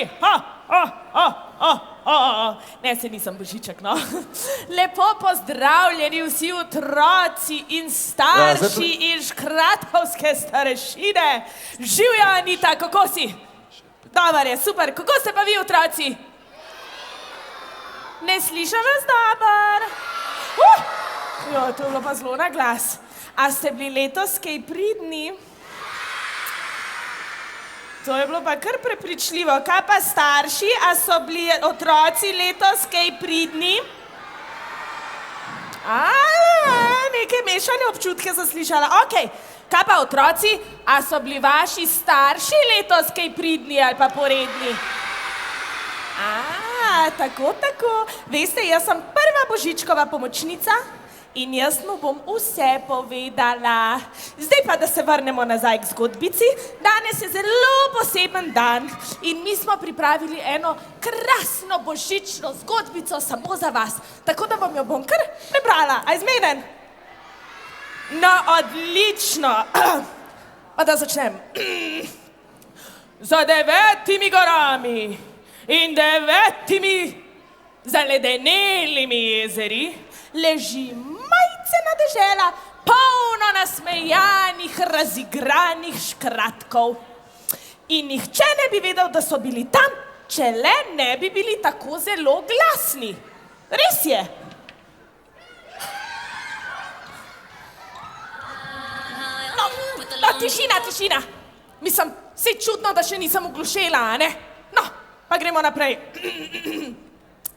pozdravljeni! Ne, se nisem Božiček, no. Lepo pozdravljeni vsi otroci in starši in škratovske starešine. Živja, Anita, kako si? Dobar je, super. Kako ste pa vi, otroci? Ne slišam vas dobar. Jo, to je bilo pa zelo na glas. A ste bili letos kaj pridni? To je bilo pa kar prepričljivo. Kaj pa starši, a so bili otroci letos kaj pridni? Neke mešane občutke sem slišala. Okej, kaj pa otroci, a so bili vaši starši letos kaj pridni ali pa poredni? Tako. Veste, jaz sem prva Božičkova pomočnica in jaz mu bom vse povedala. Zdaj pa, da se vrnemo nazaj k zgodbici. Danes je zelo poseben dan in mi smo pripravili eno krasno božično zgodbico samo za vas. Tako da vam jo bom kar prebrala. A je zmeden? No, odlično. Pa da začnem. Za 9 gorami in 9 zaledenelimi jezeri leži majcena dežela, polno nasmejanih, razigranih škratkov. In nihče ne bi vedel, da so bili tam, če le ne bi bili tako zelo glasni. Res je. No, tišina. Mislim, saj čudno, da še nisem oglušela, a ne? No, pa gremo naprej.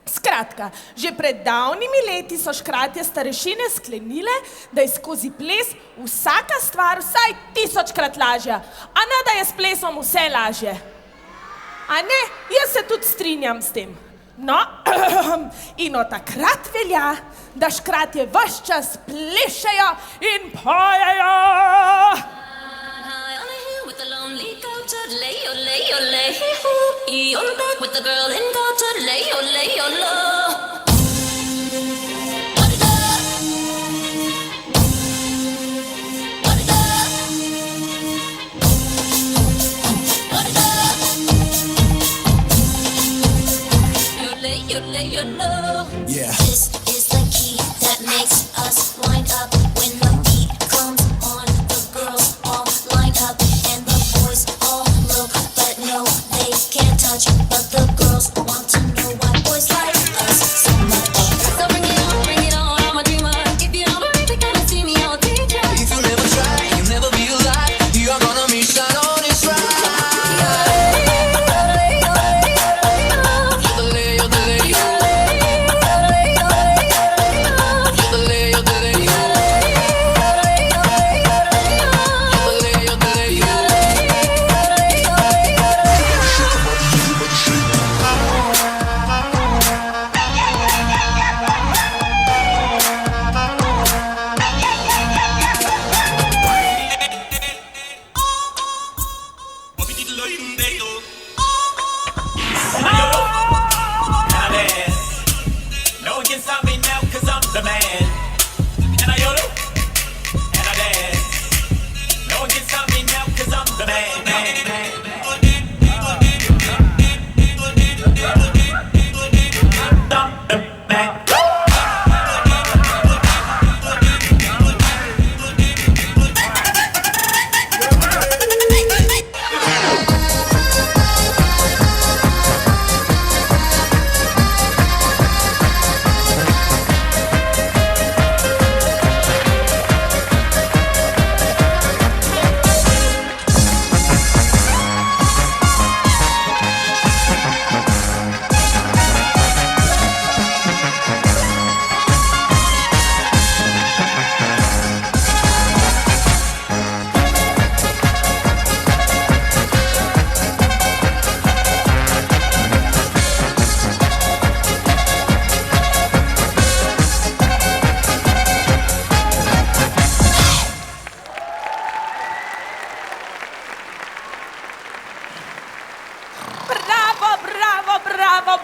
Skratka, že pred davnimi leti so škratje starešine sklenile, da je skozi ples vsaka stvar vsaj 1000-krat lažja, a ne da je s plesom vse lažje. A ne, jaz se tudi strinjam s tem. No, in od takrat velja, da škratje ves čas plešejo in pojejo. On the back with the girl in culture, lay low. You know. Yeah. This is the key that makes us wind up when the beat comes on. The girls all line up and the boys all look, but no, they can't touch. But the girls want to know why boys like us so much. So bring it on, I'm a dreamer. If you don't believe it, come see me, I'll teach you. If you never try, you'll never be alive. You are gonna miss out on this ride.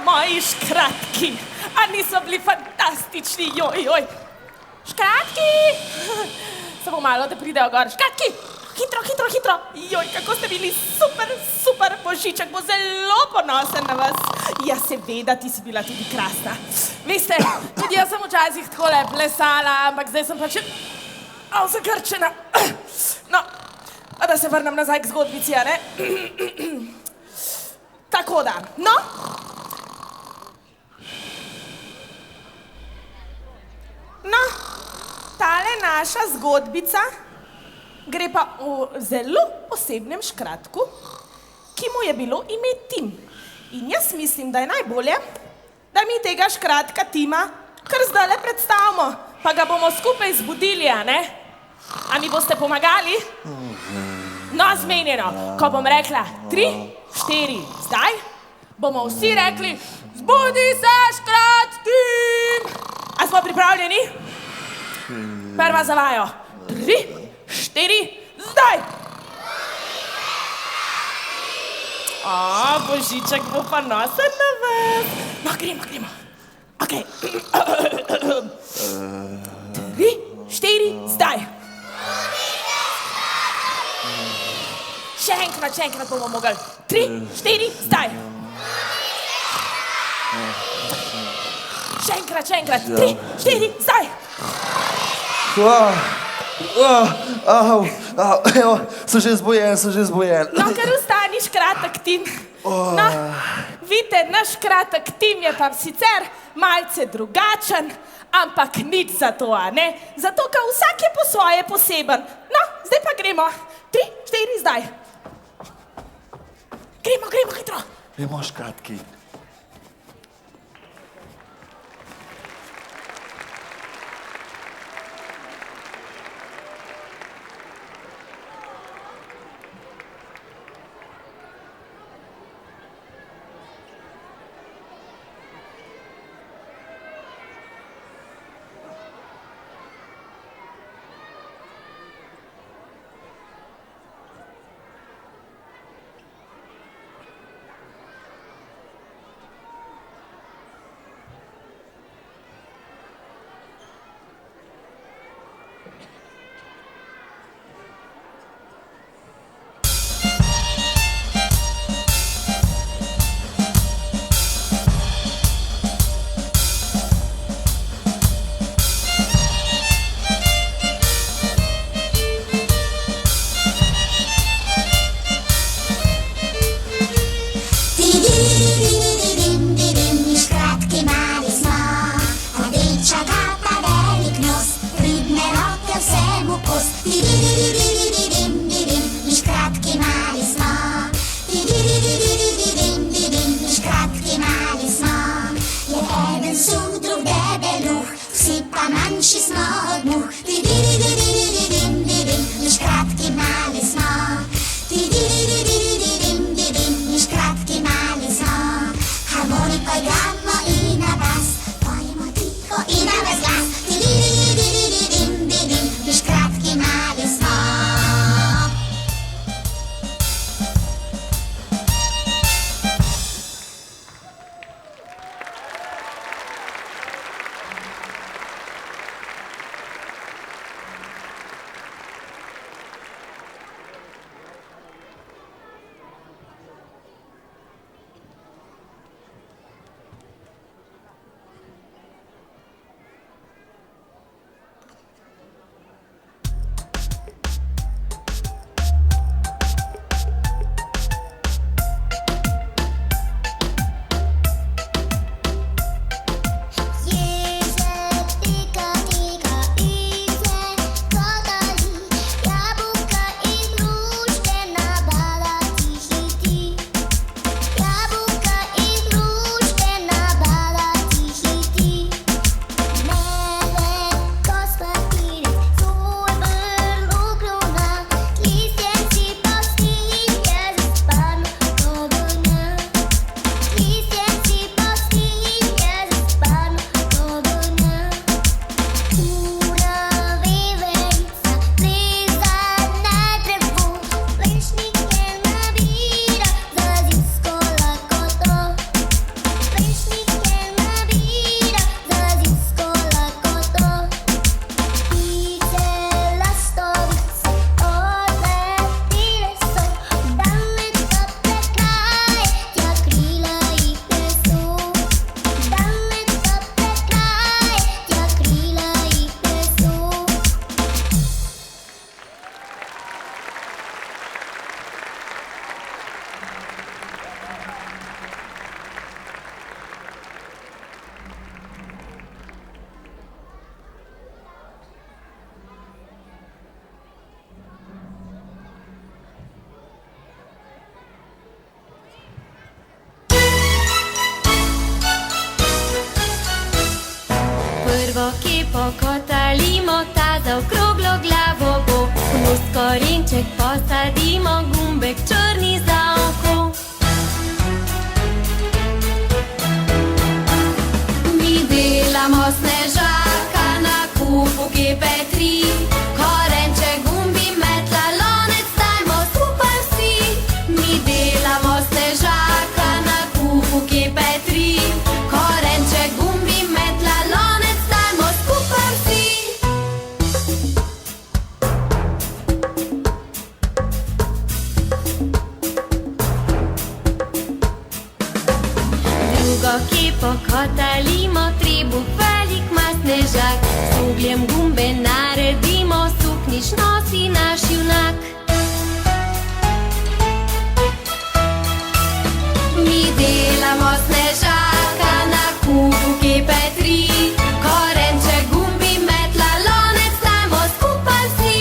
Moji škratki, a niso bili fantastični, joj. Škratki! Samo malo, da pridejo gor. Škratki! Hitro, hitro, hitro. Joj, kako ste bili super, super. Božiček bo zelo ponosen na vas. Ja, seveda, ti si bila tudi krasna. Veste, tudi jaz sem včasih takole plesala, ampak zdaj sem pač zakrčena. No, a da se vrnem nazaj k zgodbici, a ne? Tako da, no. No, tale naša zgodbica gre pa o zelo posebnem škratku, ki mu je bilo ime Tim. In jaz mislim, da je najbolje, da mi tega škratka Tima kar zdajle predstavimo, pa ga bomo skupaj zbudili, a ne? A mi boste pomagali? No, zmenjeno, ko bom rekla 3, 4, zdaj, bomo vsi rekli zbudi se, škrat Tim! A smo pripravljeni? Prva za vajo. 3, 4, zdaj! Božiček bo pa nosen na vas. No, gremo. Okej. 3, 4, zdaj! Še enkrat bomo mogli. 3, 4, zdaj! Še enkrat. 3, 4, zdaj! Evo, sem že zbojen. No, ker ustaniš kratek Tim. No, vidite, naš kratek Tim je pa sicer malce drugačen, ampak nič za to, a ne? Zato, ker vsak je po svoje poseben. No, zdaj pa gremo. 3, 4, zdaj. Gremo, hitro. Gremo, škratki. Škratki mali smo. pokotalimo, ta zaokroglo glavo bo. V nos korenček posadimo, gumbek črni za oko. Mi delamo snežaka na kupu GP3. Korenček, gumbi, metla, lonec, dajmo skupaj vsi. Mi delamo snežaka na kupu GP3. Korenček, gumbi, metla, lonec, dajmo skupaj vsi. Drugo kepo kotalimo, trebuh velik ma snežak. Z ugljem gumbe naredimo, sukniš nosi naš junak. Mi delamo snežaka na kupu GP3. Korenček, gumbi, metla, lonec, dajmo skupaj vsi.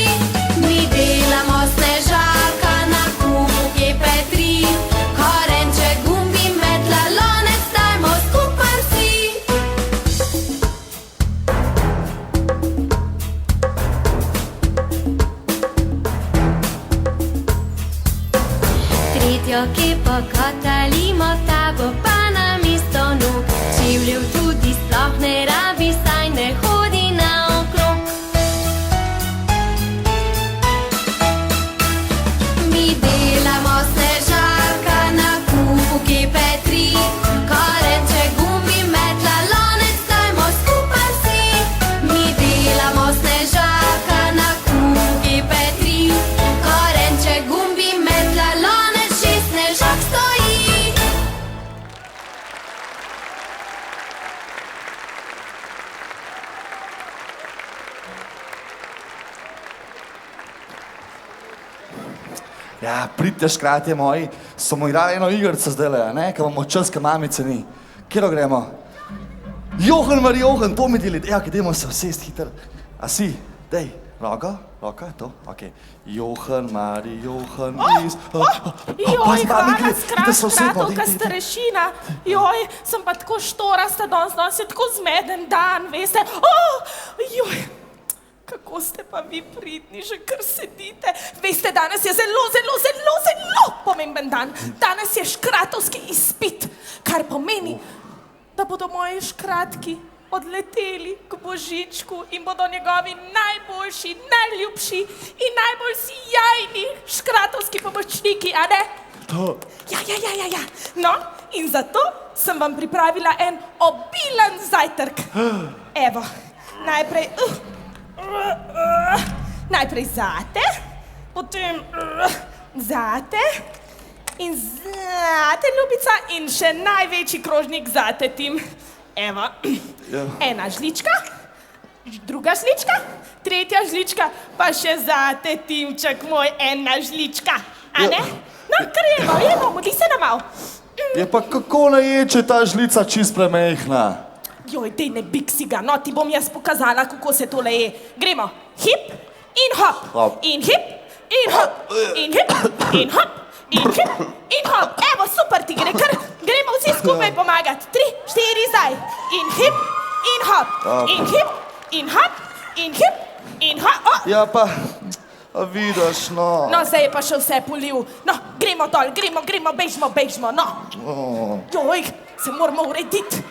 Mi delamo snežaka na kupu GP3. Korenček, gumbi, metla, lonec, dajmo skupaj vsi. Tretjo kepo kotalimo, ta bo pa namesto nog. Čevljev tudi sploh ne rabi, saj ne hodi naokrog. Mi delamo snežaka na kupu GP3. Korenček, gumbi, metla, lonec, dajmo skupaj vsi. Mi delamo snežaka na kupu GP3. Korenček, gumbi, metla, lonec, že snežak stoji. Ja, pridite škratje moji, smo igrali eno igrico zdajle, a ne, ko imamo čas, ko mamice ni. Kjero gremo? Johan, Mari, Johan, to mi delite. Ja, dajmo se vsest hiter. A si? Dej, roka, to, okej. Johan, Mari, Johan, iz... Joj, hvala, skratovka starešina. Joj, sem pa tako štorasta danes je tako zmeden dan, veste. Joj, kako ste pa vi pridni, že kar sedite. Veste, danes je zelo pomemben dan. Danes je škratovski izpit, kar pomeni, da bodo moji škratki odleteli k Božičku in bodo njegovi najboljši, najljubši in najbolj sijajni škratovski pomočniki, a ne? To. Ja. No, in zato sem vam pripravila en obilen zajtrk. Evo, najprej zate, potem zate in zate, ljubica, in še največji krožnik zate, Tim. Evo, ena žlička, druga žlička, tretja žlička, pa še zate, Timček moj, ena žlička, a ne? No, kar jemo, modli se na mal. Je pa kako naječe ta žlica čist premehna? Joj, dej ne biksi ga, no ti bom jaz pokazala, kako se tole je. Gremo, hip in hop, in hip, in hop, in hip, in hop, in hip, in hop. Evo, super ti gre, kar gremo vsi skupaj pomagati. 3, 4, zdaj. In hip, in hop, in hip, in hop, in hip, in hop. Ja pa, a vidiš, no. No, zdaj je pa še vse polil. No, gremo dol, gremo, bežmo, no. Joj, se moramo urediti.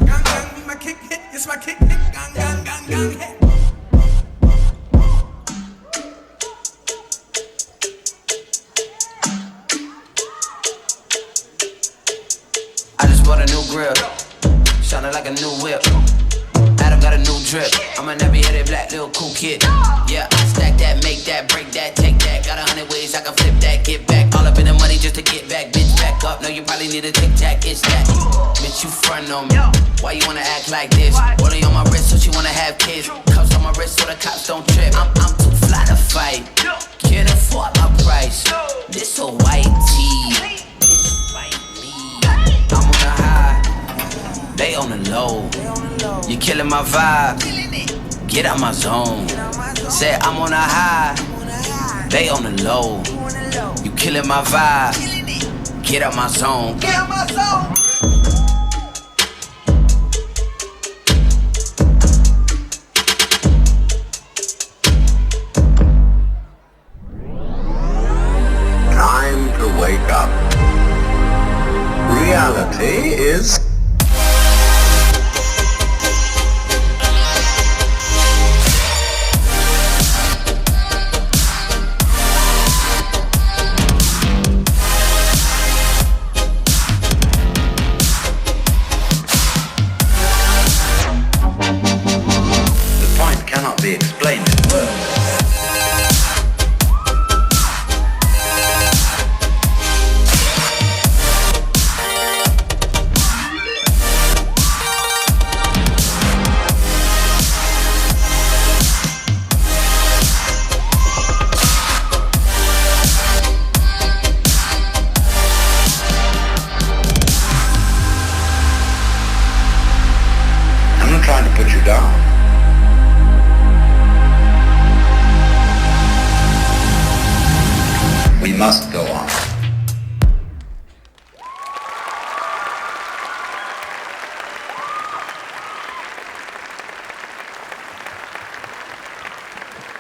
Gang, gang, me my kick hit, yes my kick hit, gang, gang, gang, gang. drip. I'm a nappy-headed black little cool kid. Yeah, I stack that, make that, break that, take that. Got 100 ways I can flip that, get back. All up in the money just to get back. Bitch, back up. No, you probably need a tic-tac. It's that. Bitch, you front on me. Why you wanna act like this? Rolling on my wrist so she wanna have kids. Cuffs on my wrist so the cops don't trip. I'm too fly to fight. Can't afford my price. This a white tee. I'm on the high, they on the low. You killing my vibe, get out my zone. Say I'm on the high, they on the low. You killing my vibe, get out my zone. Get out my zone. Time to wake up. Reality is the point cannot be explained in words. I'm not trying to put you down. We must go on.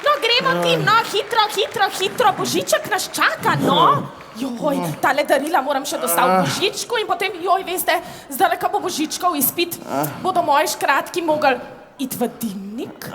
No, gremo Tim, no, hitro, Božiček nas čaka, no. Joj, tale darila moram še dostaviti Božičku in potem, veste, zdaj, ko bo Božičkov izpit, bodo moji škratki mogli iti v dimnik,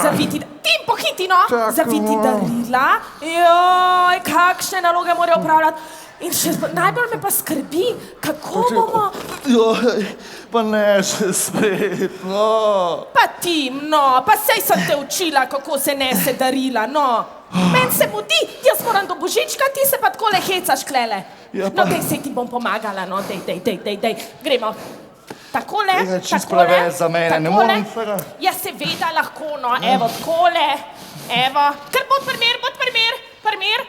zaviti, Tim, pohiti, no, zaviti darila. Joj, kakšne naloge morajo upravljati. In še najbolj me pa skrbi, kako bomo... Joj, pa ne še spet, no. Pa Tim, no, pa sej sem te učila, kako se nese darila, no. Meni se mudi, jaz moram do Božička, ti se pa takole hecaš, klele. Ja, No, pa- dej, sej ti bom pomagala, no, dej, gremo. Takole, Je čisto preveč za mene, ne morem vsega. Ja, seveda lahko, no, evo, takole, evo. Kar bod primer,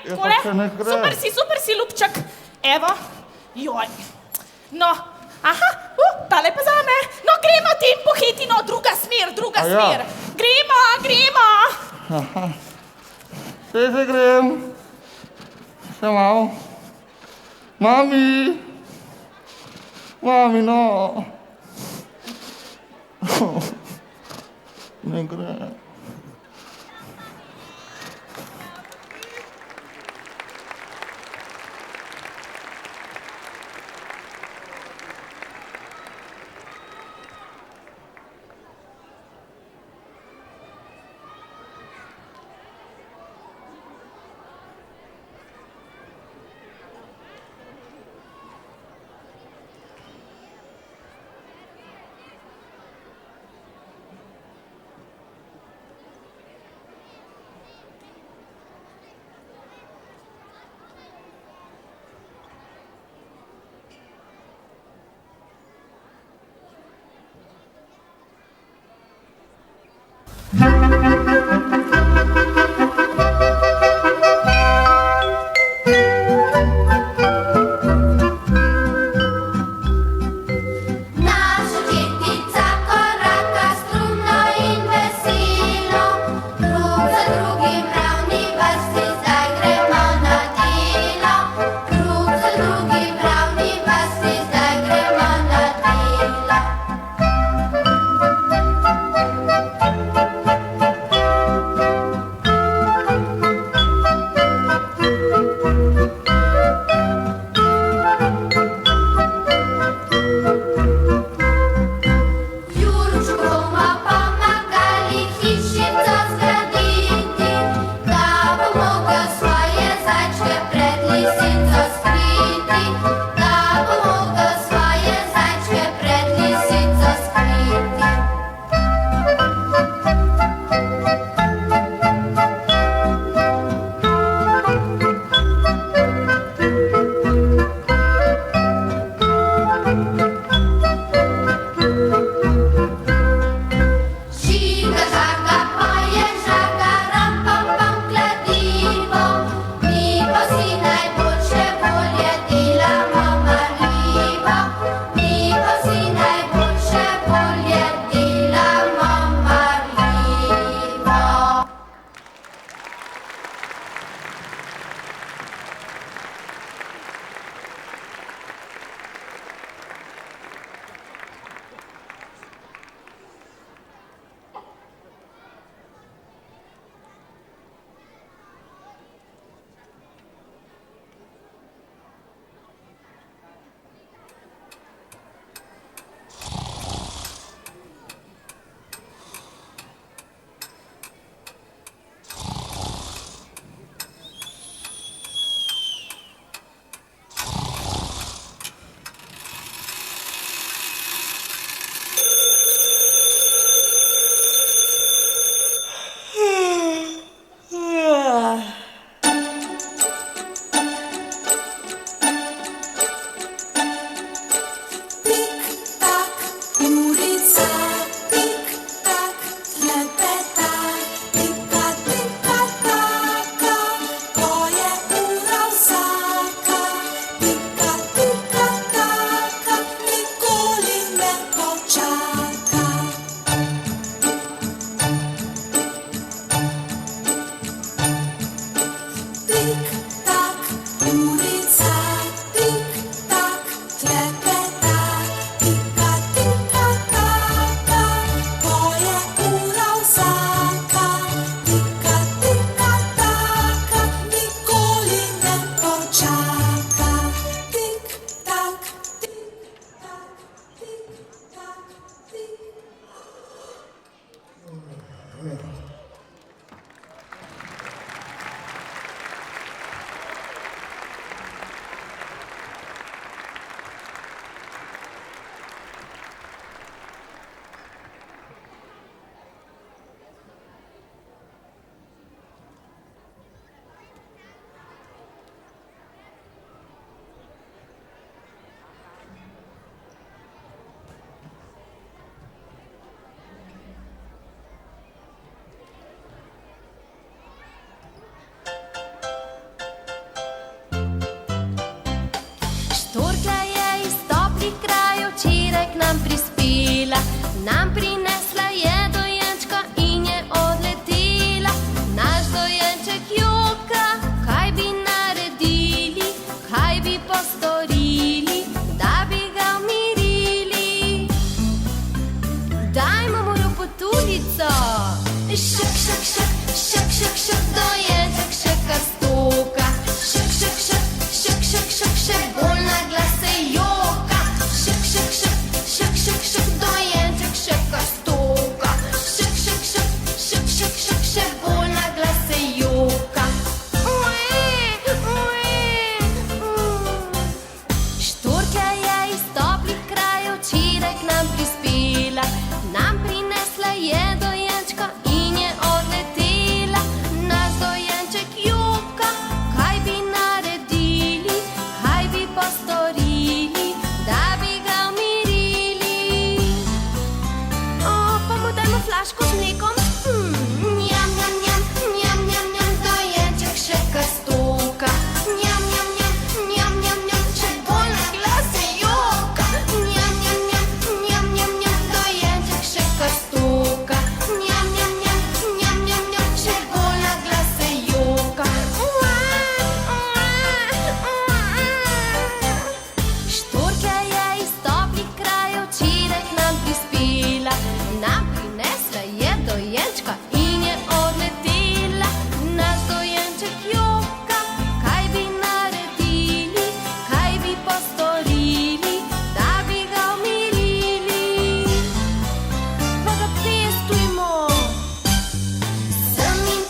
Ja, pa takole. se ne gre. Super si, ljubček. Evo, joj. No, aha, tale pa zame. No, gremo Tim, pohiti, no, druga smer. A ja. Smer. Gremo. Sej se grem. Še malo. Mami, no. Ne gre. Naša četica koraka strumno in veselo, drug za drugim ravni vrsti, zdaj gremo na delo. Drug za drugim ravni vrsti, zdaj gremo na delo. k nam prispela, nam prinesla je dojenčka in je odletela. Naš dojenček joka, kaj bi naredili, kaj bi postorili, da bi ga umirili. Dajmo mu ropotulico. Šek, šek, šek, šek, šek, šek, dojenček še kar stoka. Šek, šek, šek, šek, šek, šek, še bolj na glas se joka. Šek, šek, šek, šek, šek, šek, dojenček še kar stoka. Šek, šek, šek, šek, šek, šek, še bolj na glas se joka. Štorklja je iz toplih krajev včeraj k nam prispela, nam prinesla je dojenčka in je odletela. Naš dojenček joka, kaj bi naredili, kaj bi postorili, da bi ga umirili. Pa mu dajmo flaško z mlekom. Njam, njam, njam, njam, njam, njam, dojenček še kar stoka. Njam, njam, njam, njam, njam, njam, še bolj na glas se joka. Njam, njam, njam, njam, njam, njam, dojenček še kar stoka. Njam, njam, njam, njam, njam, njam, še bolj na glas se joka. Štorklja je iz toplih krajev včeraj k nam prispela, nam prinesla je dojenčka in je odletela. Naš dojenček joka, kaj bi naredili, kaj bi postorili, da bi ga umirili. Pa ga pestujmo. Sem in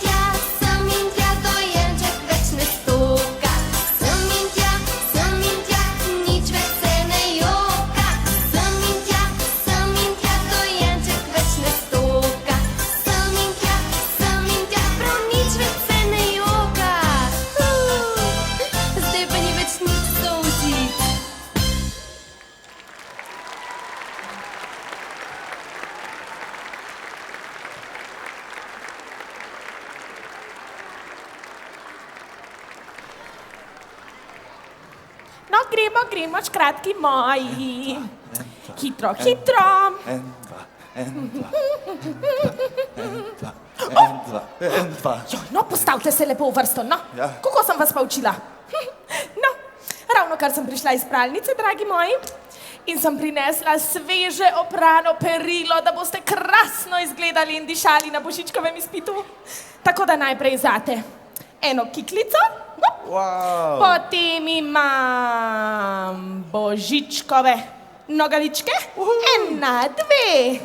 tja, dojenček več ne stoka. Sem in tja, nič več se ne joka. Sem in tja, dojenček več ne stoka. Sem in tja, prav nič več se ne joka. Zdaj pa ni več nič solzic. No, gremo, škratki moji. Hitro, hitro. En, dva, en, dva. No, postavite se lepo v vrsto, no. Ja. Kako sem vas pa učila? No, ravno kar sem prišla iz pralnice, dragi moji, in sem prinesla sveže oprano perilo, da boste krasno izgledali in dišali na božičkovem izpitu. Tako da najprej zate eno kiklico, no. Wow. Potem imam božičkove nogavičke, ena, dve,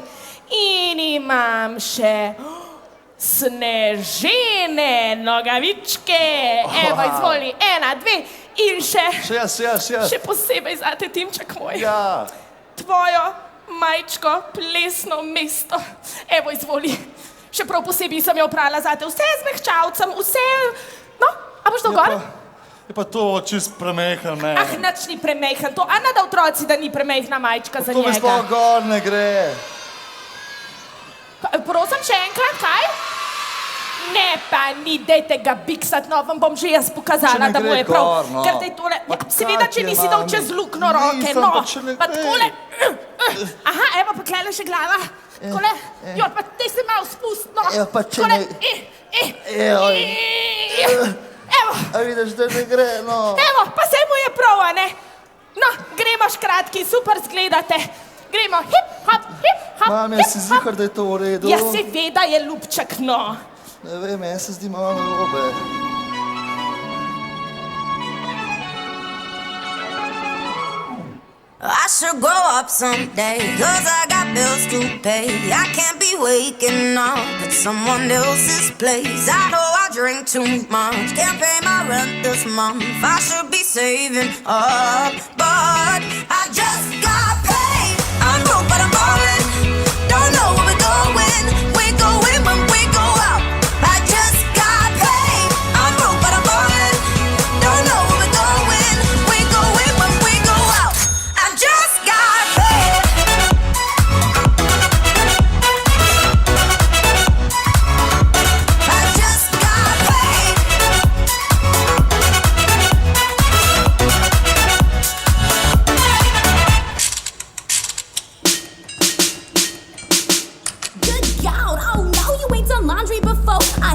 in imam še snežene nogavičke, evo, izvoli, ena, dve, in še posebej zate, Timček moj, Ja. tvojo majčko plesno mesto, evo, izvoli, še prav posebej sem jo oprala zate, vse z mehčavcem, vse, no, a boš to gor? Je pa to čist premehen, ne. Ah, nič ni premehen, to, a ne da otroci, da ni premehna majčka za To mi sploh njega. gor ne gre. Prosim še enkrat, kaj? Ne, pa ni, dejte ga biksat, no, vam bom že jaz pokazala, Če ne da mu gre je prav. gor, no. Ker dej tole, Pa seveda, če Katja, nisi dal mami. čez lukno roke, Nisem, no. pa če ne Pa gre. takole, aha, evo, pa klele še glava. Takole, jo, pa te se malo spust, no. Evo, pa če Takole, ne- Evo, A vidiš, da ne gre, no. evo, pa saj mu je prav, a ne? No, gremo škratki, super zgledate. Gremo, hip, hop, Mami, hip, si hop. zihar, da je to v redu? Ja, seveda je ljubček, no. Ne vem, meni se zdi malo narobe. I should grow up someday, 'cause I got bills to pay. I can't be waking up at someone else's place. I know I drink too much, can't pay my rent this month. I should be saving up, but I just got paid. I'm broke, but I'm ballin'. Don't know where we're going. We're going when we go out. I just got paid. I'm broke, but I'm ballin'. Don't know where we're going. We're going when we go out. I just got paid. I just got paid.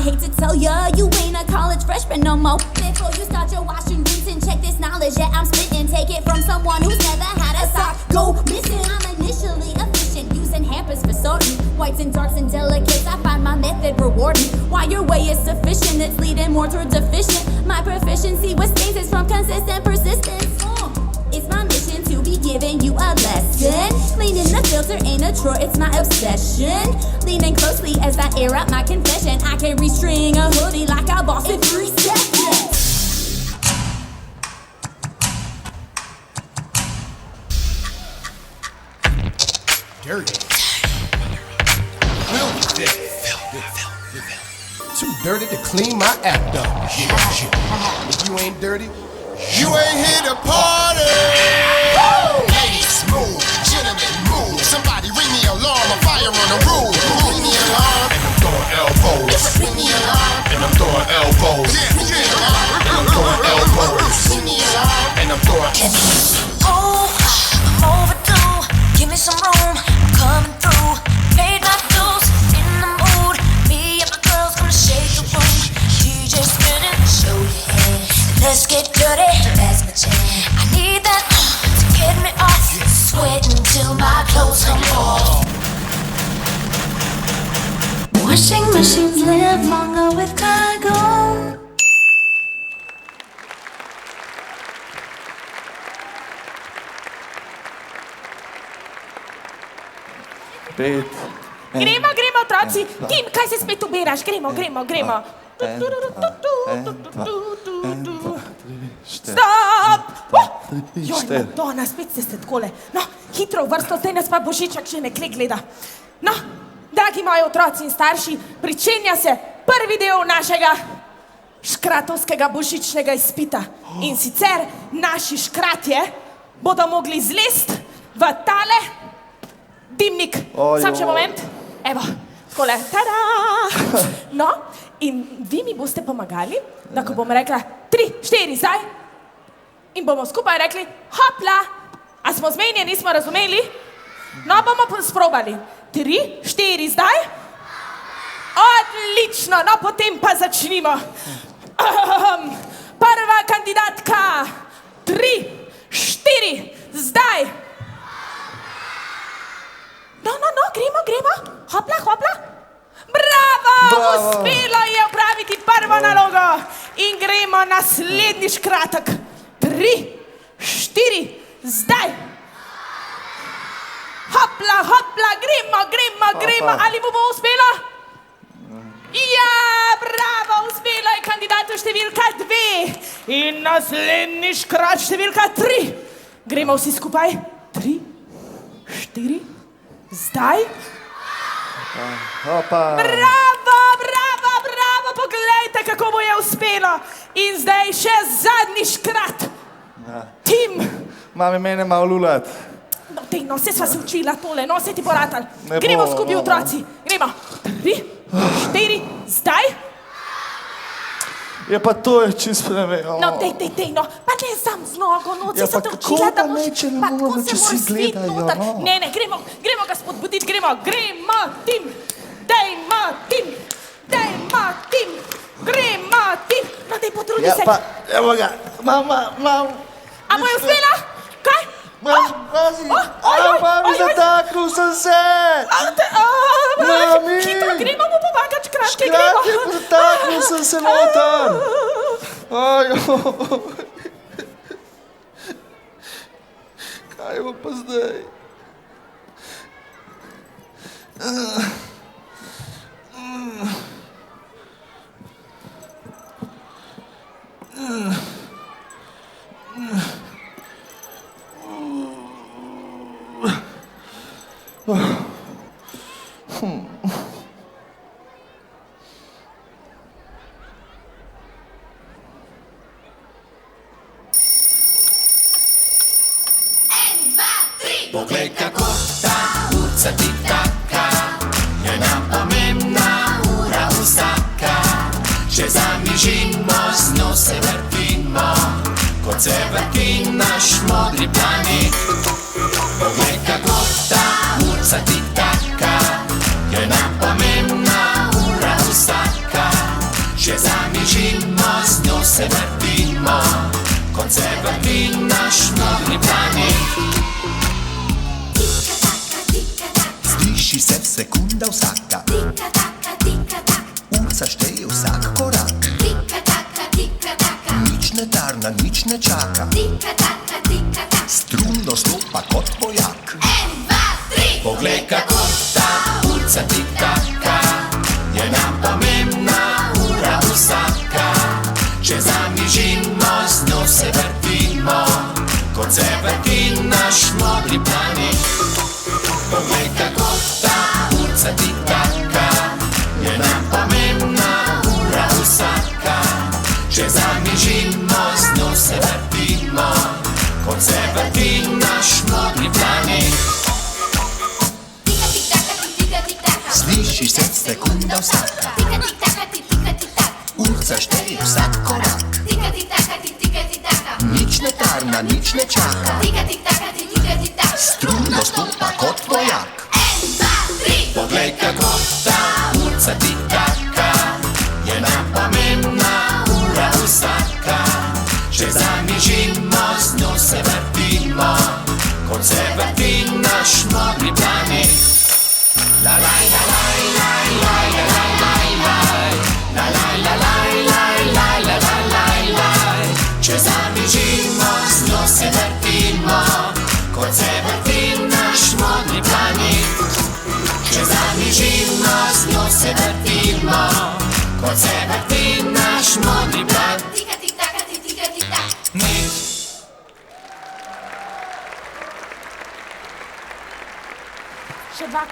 hate to tell ya, you ain't a college freshman no more. Before you start your washing routine, check this knowledge that I'm spitting. Take it from someone who's never had a sock go missing. I'm initially efficient, using hampers for sorting whites and darks and delicates. I find my method rewarding. While your way is sufficient, it's leading more towards efficient. My proficiency with space is from consistent persistence. It's my mission to be giving you a lesson. Cleaning the filter ain't a chore, it's my obsession. Leaning closely as I air out my confession. I can restring a hoodie like a boss in 3 seconds. Dirty. Too dirty to clean my act up. If you ain't dirty, you ain't here to party. Ladies, move. Gentlemen, move. Somebody ring the alarm. A fire on the roof. Ring the alarm. And I'm throwing elbows. Ring the alarm. And I'm throwing elbows. Ring the alarm. And I'm throwing elbows. Ring the alarm. And I'm throwing. Oh, I'm overdue. Give me some room. I'm coming through. Paid my dues. In the mood. Me and my girls gonna shake the room. DJ spinning. Show your head. Let's get dirty. That's my jam. I need that to get me off. Sweating till my clothes come off. Washing machines live longer with cargo. Pet. Gremo, otroci. Tim, kaj se spet ubiraš? Gremo. Stop! Joj, Madonna, spet ste se takole. No, hitro v vrsto, zdaj nas pa Božiček že nekje gleda. No, dragi moji otroci in starši, pričenja se prvi del našega škratovskega božičnega izpita. In sicer naši škratje bodo mogli zlest v tale dimnik. Sam še moment. Evo, takole. Tada! No, in vi mi boste pomagali, da ko bom rekla 3, 4, zdaj, in bomo skupaj rekli hopla. A smo zmenjeni, smo razumeli? No, bomo sprobali. 3, 4, zdaj. Odlično, no potem pa začnimo. Prva kandidatka. 3, 4, zdaj. No, gremo. Hopla. Bravo! Uspelo je opraviti prvo nalogo. In gremo naslednji škratek. 3, 4, zdaj. Hopla, gremo. Ali mu bo uspelo? Ja, bravo, uspelo je kandidatu številka 2. In naslednji škrat številka 3. Gremo vsi skupaj. 3, 4, zdaj. Bravo, poglejte, kako mu je uspelo. In zdaj še zadnji škrat. Tim. Mami, mene malo lulat. No, vse sva se učila tole, no, vse ti bo ratal. Gremo skupaj, otroci. Gremo. 3, 4, zdaj. Ja, pa to je čisto ne vem. No, dej, no. Pa ne sam z nogo, no, si se te učila, da boš... Pa tako se moraš svit noter. Ne, gremo ga spodbuditi, gremo, Tim. Dejmo, Tim. Gremo, Tim. No, dej, potrudi se. Ja, pa, evo ga, mam. A mu je uspela? Kaj? Mami, zataknil sem se. Mami. Hitro, gremo mu pomagati, škratke, gremo. Zataknil sem se noter. Kaj bo pa zdaj? Poglej, kako ta urca ti taka, njena pomembna ura vsaka. Če zamižimo, z njo se vrtimo, kot se vrti naš modri planet. Poglej, kako ta urca ti taka, njena pomembna ura vsaka. se vrtimo, kot se vrti naš modri planet. Sliši se sekunda vsaka, urca šteje vsak korak. Nič ne tarna, nič ne čaka, strumno stopa kot vojak. Poglej, kako ta urca tik-taka, je nam pomembna ura vsaka. Če zamižimo, z njo se vrtimo, kot se vrti naš modri planet. Poglej, kako ta urca tik-taka, je nam pomembna ura vsaka. Če zamižimo, z njo se vrtimo, kot se vrti naš modri planet. Sliši se sekunda vsaka, urca šteje vsak korak. Nič ne tarna, nič ne čaka, strumno stopa kot vojak. Poglej, kako ta urca tik-taka, je nam pomembna ura vsaka. Če zamižimo, z njo se vrtimo, kot se vrti naš modri planet. La la la la la la la la la la la la la la la la la la. Če zamižimo, z njo se vrtimo, kot se vrti naš modri planet. Če zamižimo, z njo se vrtimo, kot se vrti naš modri planet. Še dva.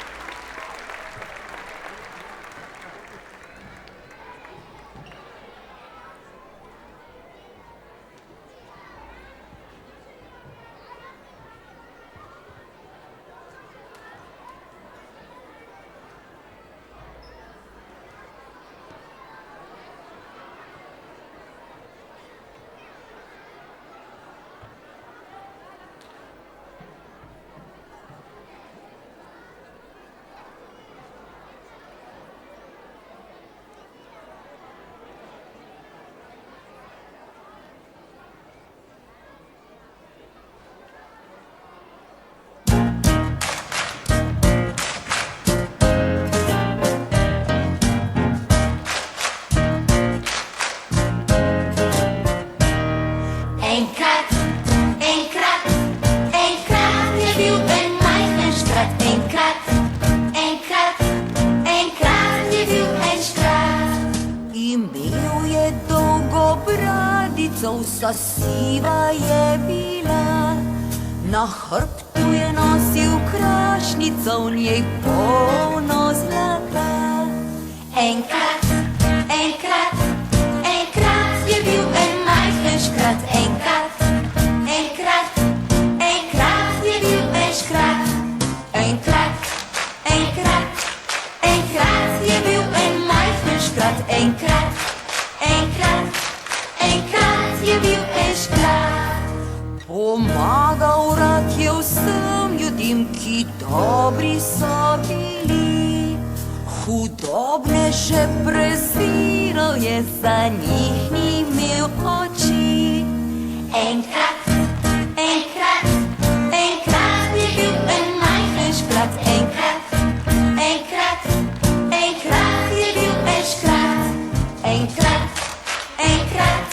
Vsa siva je bila, na hrbtu je nosil krašnico, v njej polno zlata. Enkrat, enkrat, enkrat je bil en majhen škrat. Enkrat, enkrat, enkrat je bil en škrat. Enkrat, enkrat, enkrat je bil en majhen škrat. Enkrat, enkrat, enkrat je bil en škrat. Pomagal rad je vsem ljudem, ki dobri so bili. Hudobneže preziral je, za njih ni imel oči. Enkrat, enkrat, enkrat je bil en majhen škrat. Enkrat, enkrat, enkrat je bil en škrat. Enkrat, enkrat,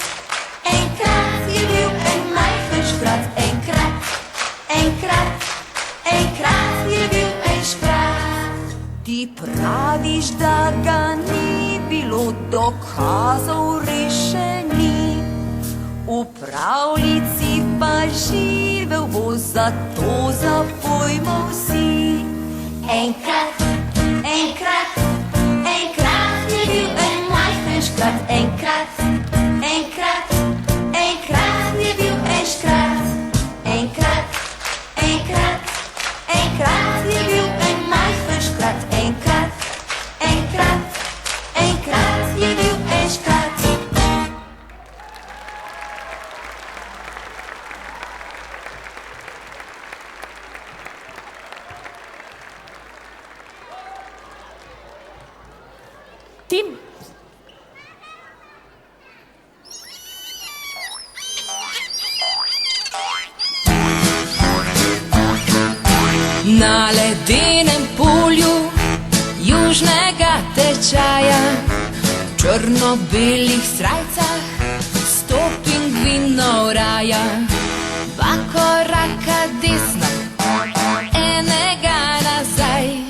enkrat je bil en majhen škrat. Enkrat, enkrat, enkrat je bil en škrat. Ti praviš, da ga ni bilo, dokazov rešeni, v pravljici pa živel bo, zato zapojmo vsi. Enkrat, enkrat, enkrat je bil en majhen škrat. Enkrat, enkrat, enkrat je bil en škrat. Enkrat, enkrat, enkrat je bil en majhen škrat. Enkrat, enkrat, enkrat je bil en škrat. Tim. Na ledenem polju južnega tečaja, v črno-belih srajcah sto pingvinov raja. Dva koraka desno, enega nazaj,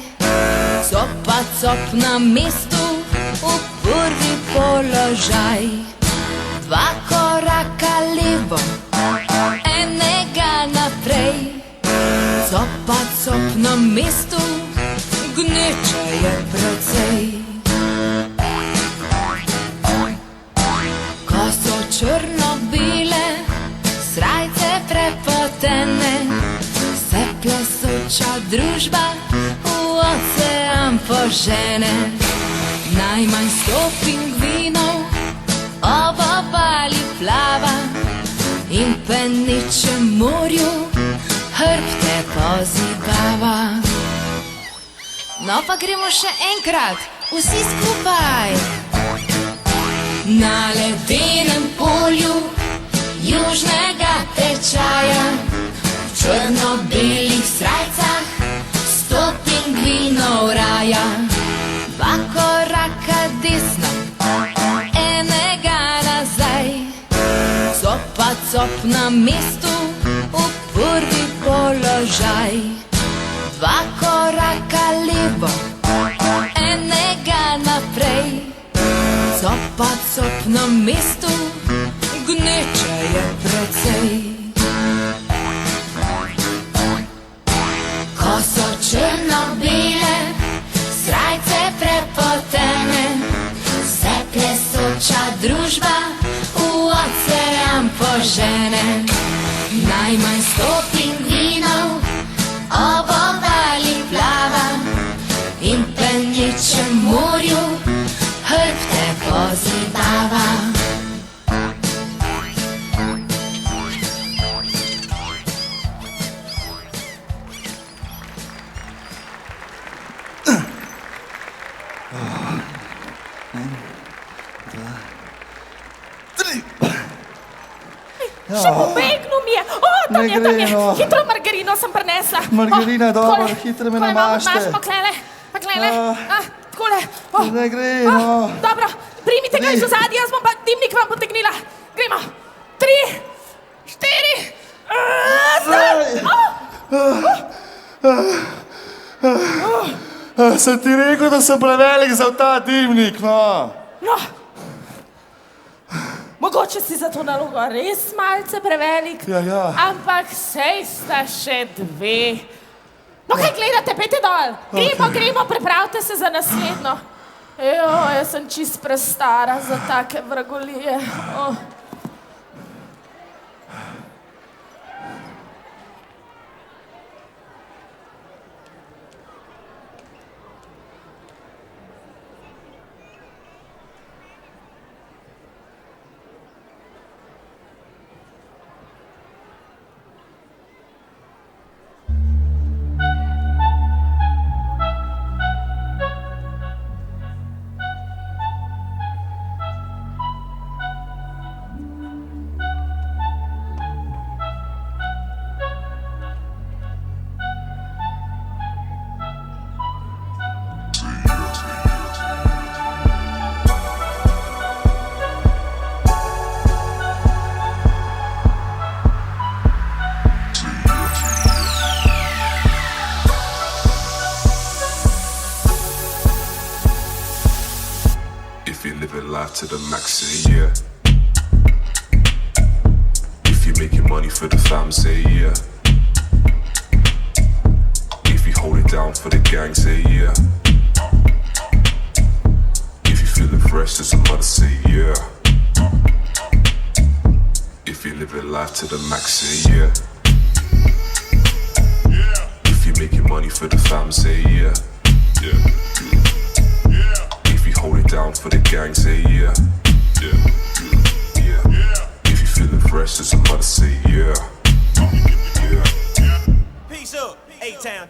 copa cop na mestu, v prvi položaj. Dva koraka levo, enega naprej, copa cop na mestu, gneče je precej. Ko so črno-bele srajce prepotene, se plesoča družba v ocean požene. Najmanj 100 pingvinov ob obali plava in peničem morju hrbte pozibava. No pa gremo še enkrat, vsi skupaj. Na ledenem polju južnega tečaja, v črno-belih srajcah 100 pingvinov raja. Dva koraka desno, enega nazaj, copa cop na mestu, v prvi položaj. Dva koraka levo, enega naprej, copa cop na mestu, gneče je precej. Ko so črno-bele srajce prepotene, se plesoča družba v ocean požene. Najmanj 100 pingvinov ob obali plava in peničem morju hrbte pozibava. Še pobegnil mi je. Tam je, tam je. Hitro margarino sem prinesla. Margarina, dobro, hitro me namažte. Maš pa klele. Takole. Ne gre, no. Dobro, primite ga iz ozadja, jaz bom pa dimnik vam potegnila. Gremo. 3, 4, Sem ti rekel, da sem prevelik za ta dimnik, no. No. Mogoče si za to nalogo res malce prevelik, Ja. ampak sej sta še 2. No, kaj gledate, pejte dol. Gremo, pripravite se za naslednjo. Jaz sem čist prestara za take vragolije. To the max, say yeah. If you're making money for the fam, say yeah. If you hold it down for the gang, say yeah. If you feeling fresh as a mother, say yeah. If you're living life to the max, say yeah. If you're making money for the fam, say yeah. Hold it down for the gang, say yeah. If you feeling fresh as a mother, say yeah. Peace up, A-Town.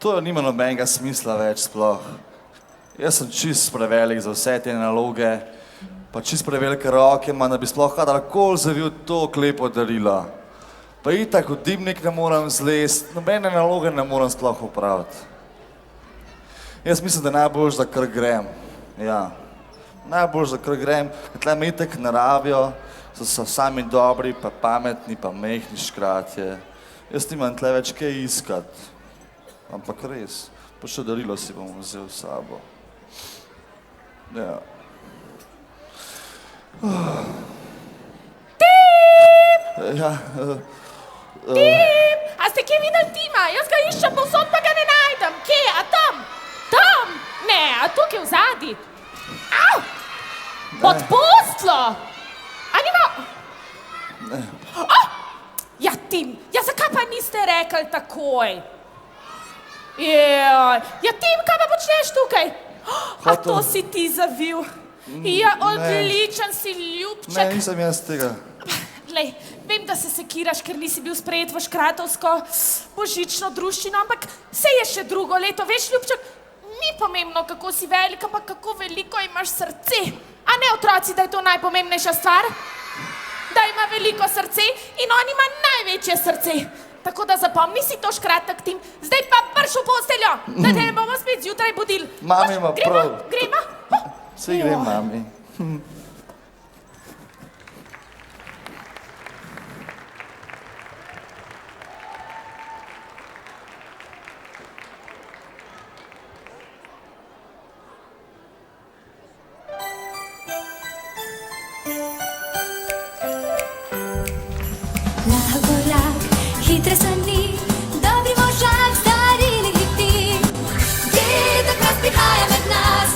To nima nobenega smisla več sploh. Jaz sem čist prevelik za vse te naloge, pa čist prevelike roke imam, da bi sploh kadarkoli zavil to klepo darilo. Pa itak v dimnik ne moram zlest, nobene naloge ne moram sploh opraviti. Jaz mislim, da najboljš, da kar grem. Ja, najboljš, da kar grem, tle me itak ne rabijo, so sami dobri, pa pametni, pa mehni škratje. Jaz nimam tle več kaj iskat. Ampak res, pa še darilo si bom vzel s sabo. Ja. Ja, Tim! A ste kje videli Tima? Jaz ga iščem povsod, pa ga ne najdem. Kje? A tam? Tam? Ne, a tukaj v zadnji. Au! Pod postlo! A nima... Ja, Tim, ja zakaj pa niste rekli takoj? Ja, Tim, kaj pa počneš tukaj? A to si ti zavil? Ja, odličen si, ljubček. ne, nisem jaz tega. Glej, vem, da se sekiraš, ker nisi bil sprejet v škratovsko božično druščino, ampak se je še drugo leto, veš, ljubček, ni pomembno, kako si velik, ampak kako veliko imaš srce. A ne, otroci, da je to najpomembnejša stvar? Da ima veliko srce in on ima največje srce. Tako da zapomni si to, škratek Tim. Zdaj pa brž v posteljo, da te ne bomo spet zjutraj budili. Mami ima prav. Gremo? Saj grem, mami. Hitre sani, dobri možak, stari legiti. Dedek mraz prihaja med nas,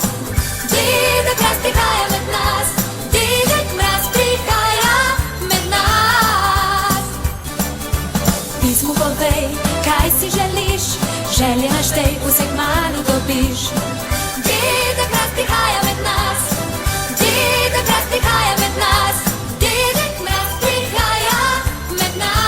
dedek mraz prihaja med nas, dedek mraz prihaja med nas. Pismu povej, kaj si želiš, želje naštej, vse kmalu dobiš. Dedek mraz prihaja med nas, dedek mraz prihaja med nas, dedek mraz prihaja med nas.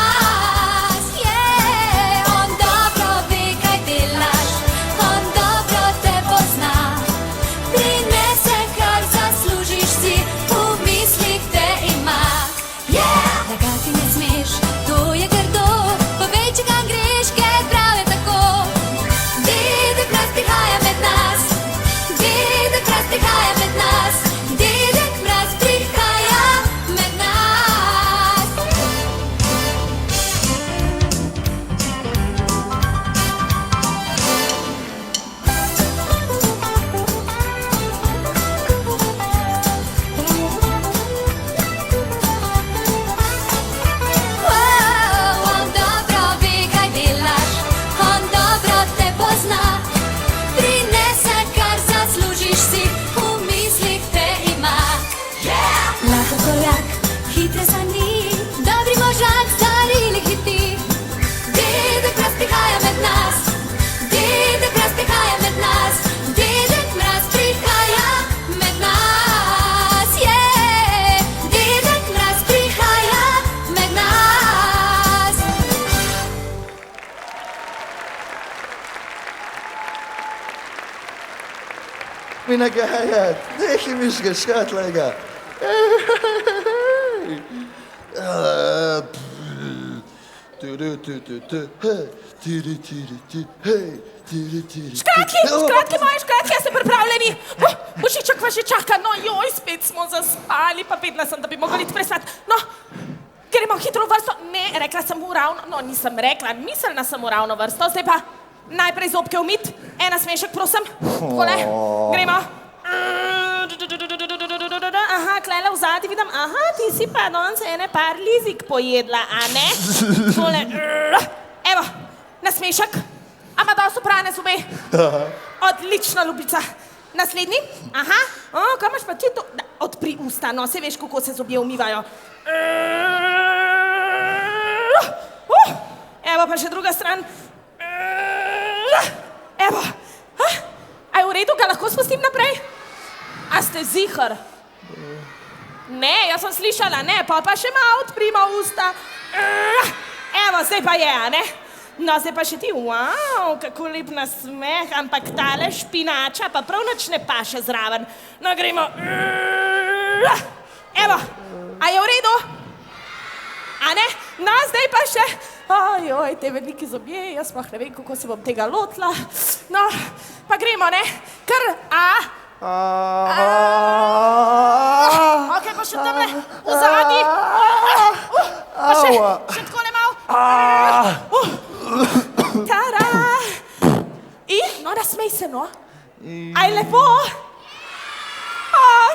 Mina gajat, nehi mi žgašat lega. Škratki moji, škratki, jaz sem pripravljeni. Božiček vas že čaka, no joj, spet smo zaspali, pa vedela sem, da bi mogli iti prespati. No, gremo hitro v vrsto. Ne, rekla sem uravno, no nisem rekla, mislila sem uravno vrsto, zdaj pa najprej zobke umit, ena smešek, prosim. Takole, gremo. Aha, klele v zadnji vidim, aha, ti si pa danes ene par lizik pojedla, a ne? Tole, evo, nasmešek, a ima dosti oprane zobe. Odlična, ljubica. Naslednji, aha, kaj imaš pa ti to? Odpri usta, no, se veš, kako se zobje umivajo. Evo pa še druga stran. Evo, a je v redu, ga lahko spustim naprej? A ste zihar? Ne, jaz sem slišala, ne, pa še malo odprima usta. Evo, zdaj pa je, a ne? No, zdaj pa še ti, wow, kako lep nasmeh, ampak tale špinača pa prav nič ne paše zraven. No, gremo. Evo, a je v redu? A ne? No, zdaj pa še. Ojoj, te veliki zobje, jaz pa ne vem, kako se bom tega lotila. No, pa gremo, ne? Kar Ok, pa še tamle, v zadnji. Pa še takole malo. Tada! No, nasmej se, no. Aj lepo?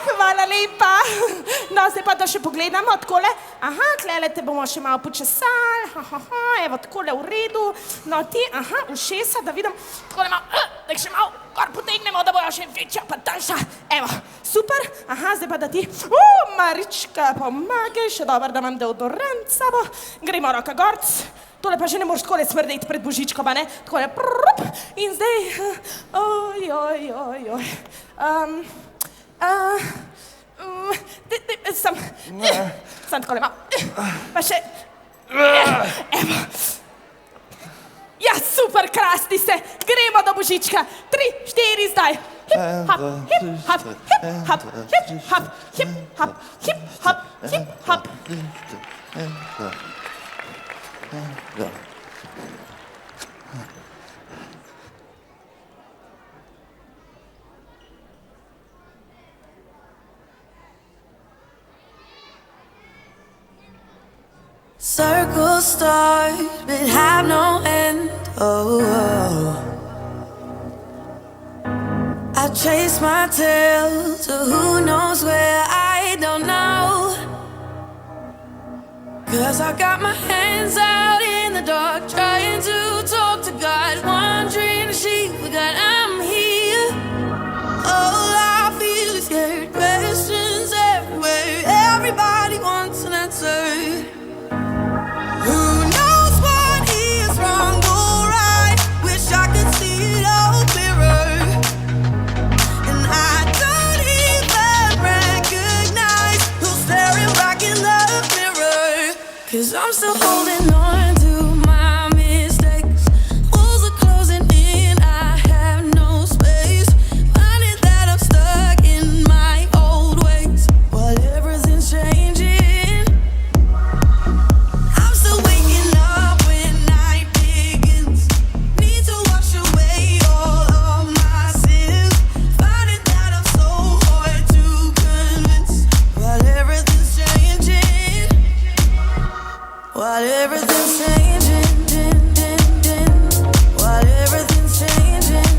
Hvala lepa. No, zdaj pa da še pogledamo takole. Aha, tlele te bomo še malo počesali. Evo, takole v redu. No, ti, ušesa, da vidim. Takole malo, da še malo gor potegnemo, da bojo še večja pa daljša. Evo, super. Aha, zdaj pa da ti, Marička, pomagaj, še dobro, da imam deodorant s sabo. Gremo roka gorc. Tole pa že ne moreš takole smrdeti pred Božičkom, ne? Takole, in zdaj, Sam takole malo, pa še, evo. Ja, super, krasti se, gremo do Božička, 3, 4, zdaj. Hip, hop, hip, hop, hip, hop, hip, hop, hip, hop, hip, hop, hip, hop. Circles start but have no end. I chase my tail to who knows where, I don't know. 'Cause I got my hands out in the dark, trying to talk to God, wondering if she forgot I'm here. All I feel is scared, questions everywhere, everybody wants an answer. Who knows what is wrong or right? Wish I could see it all clearer. And I don't even recognize who's staring back in the mirror. 'Cause I'm still holding on to my mistakes. Walls are closing in, I have no space. Finding that I'm stuck in my old ways while everything's changing. I'm still waking up when night begins. Need to wash away all of my sins. Finding that I'm so hard to convince while everything's changing. While everything's changing, while everything's changing,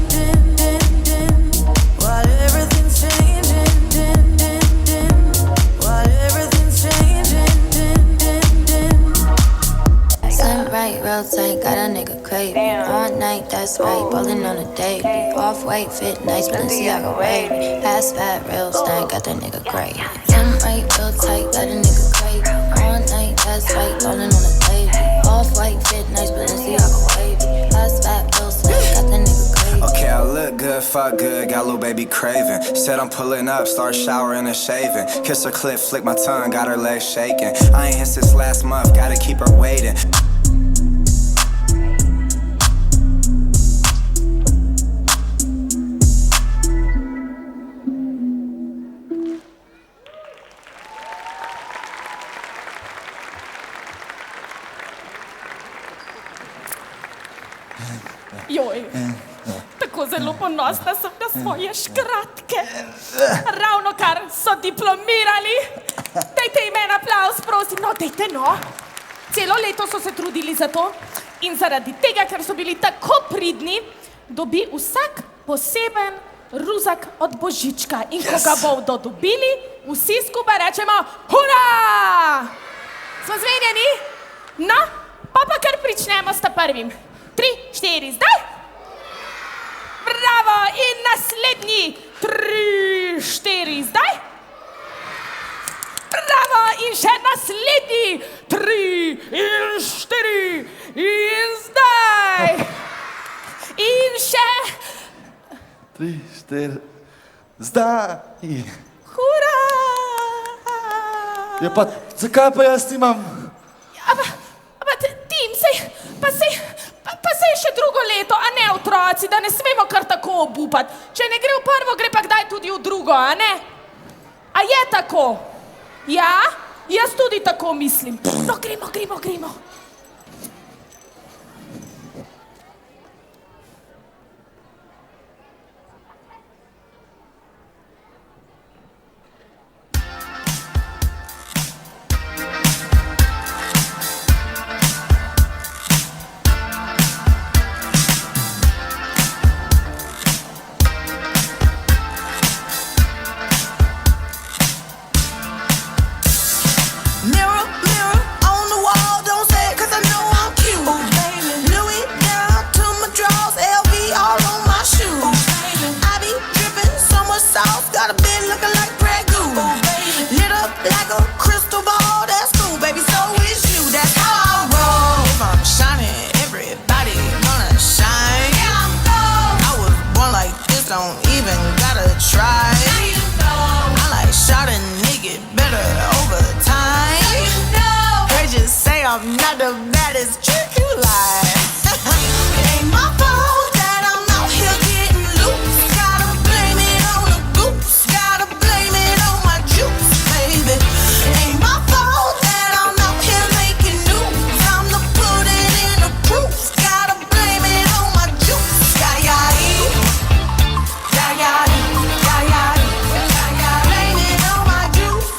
while everything's changing, while everything's changing. Slim right, real tight, got a nigga craving. All night, that's right, ballin' on a date. Off-white, fit nice, Balenciaga wavy. Ass fat, real stank, got that nigga craving. Slim right, real tight, got a nigga craving. All night, that's right, ballin' on a date. Off-white, fit nice, Balenciaga wavy. Ass fat, real stank, got that nigga craving. Okay, I look good, fuck good, got little baby craving. Said I'm pulling up, start showering and shaving. Kiss her clit, flick my tongue, got her legs shaking. I ain't hit since last month, gotta keep her waiting. Joj, tako zelo ponosna sem na svoje škratke. Ravno kar so diplomirali. Dajte jim en aplavz, prosim. No, dajte, no. Celo leto so se trudili za to in zaradi tega, ker so bili tako pridni, dobi vsak poseben ruzak od Božička. In ko ga bodo dobili, vsi skupaj rečemo hura! Smo zmenjeni? No, pa kar pričnemo s ta prvim. 3, 4, zdaj! Bravo! In naslednji! 3, 4, zdaj! Bravo! In še naslednji! 3 in 4 in zdaj! In še... 3, 4, zdaj! Hura! Ja pa, zakaj pa jaz nimam? Ti jim sej, pa leto, a ne otroci, da ne smemo kar tako obupati. Če ne gre v prvo, gre pa kdaj tudi v drugo, a ne? A je tako? Ja? Jaz tudi tako mislim. No, gremo. Mirror, mirror on the wall, don't say it 'cause I know I'm cute. Louis down to my drawers, LV all on my shoes. I be dripping so much sauce, got a bit looking like Grey Goose. Lit up like a crystal ball, that's cool, baby, so is you, that's how I roll. If I'm shining, everybody gonna shine. Yeah, I'm gold. I was born like this, don't even gotta try. Now you know. I like shot a nigga better over time. Now you know. They just say I'm not the baddest trick you like. It ain't my fault that I'm out here getting loose. Gotta blame it on the goose. Gotta blame it on my juice, baby. It ain't my fault that I'm out here making news. I'm the pudding in the proof. Gotta blame it on my juice. Blame it on my juice.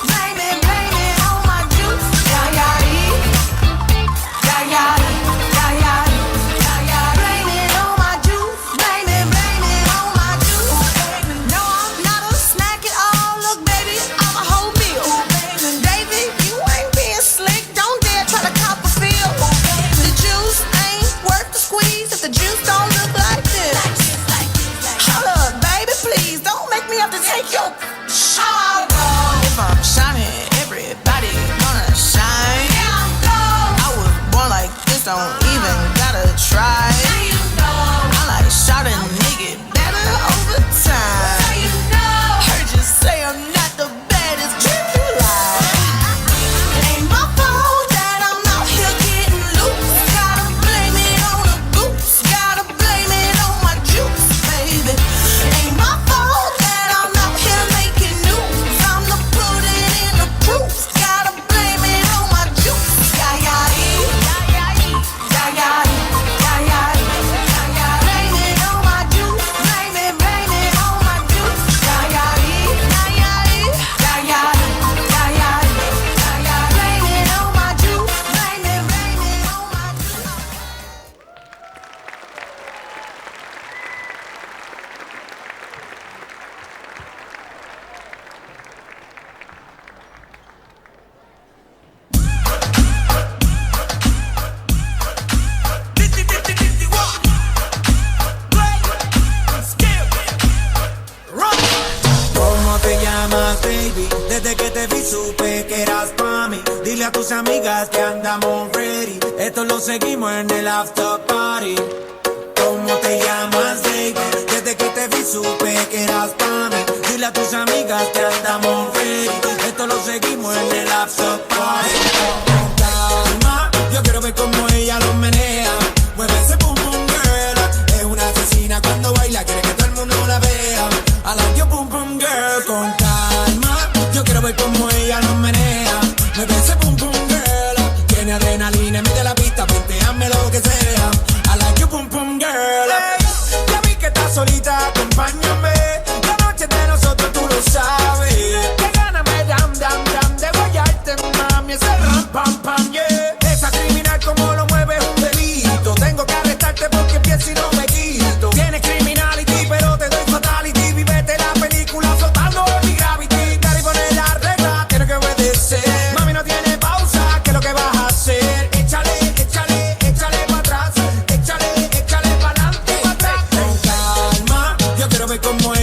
Blame it on my juice. Blame it on my juice. No, I'm not a snack at all. Look, baby, I'm a whole meal. David, you ain't being slick. Don't dare try to cop a feel. The juice ain't worth the squeeze if the juice don't look like this. Hold up, baby, please don't make me have to take your shower. If I'm shining, everybody gonna shine. Yeah, I'm gold. I was born like this, don't even gotta try. Now you know. I like shot a nigga better over time. Now you know. Heard you say I'm not the baddest trick you like. It ain't my fault that I'm out here getting loose. Gotta blame it on the goose. Gotta blame it on my juice, baby. It ain't my fault that I'm out here making news. I'm the pudding in the proof. Gotta blame it on my juice. Blame it on my juice. Blame it on my juice. Blame it on my juice. Blame it on my juice. ¿Cómo te llamas, baby? Desde que te vi supe que eras pa' mí. Dile a tus amigas que andamos ready. Esto lo seguimos en el after party. ¿Cómo te llamas, baby? Desde que te vi supe que eras pa' mí. Dile a tus amigas que andamos ready. Esto lo seguimos en el after party. Con calma, yo quiero ver cómo ella lo menea. Mueve ese pum pum girl. Es una asesina cuando baila, quiere que todo el mundo la vea. I like your pum pum girl. Con calma, yo quiero ver cómo ella lo menea. Mueve ese pum pum girl. Tiene adrenalina, mete la pista, penteame lo que sea. I like your pum pum girl. Hey, ya vi que estás solita, acompáñame. La noche de nosotros tú lo sabes. Que gana me dam dam dam de guayarte, mami. Ese ram pam pam yeah. Esa criminal como lo mueve es un delito. Tengo que arrestarte porque pienso y no me quito. Tienes criminality pero te doy fatality. Vivete la película flotando en mi gravity. Cari pone la regla, tienes que obedecer. Mami no tiene pausa, ¿qué es lo que vas a hacer? Échale pa' atrás. Échale pa' adelante, pa' atrás. Con calma, yo quiero ver cómo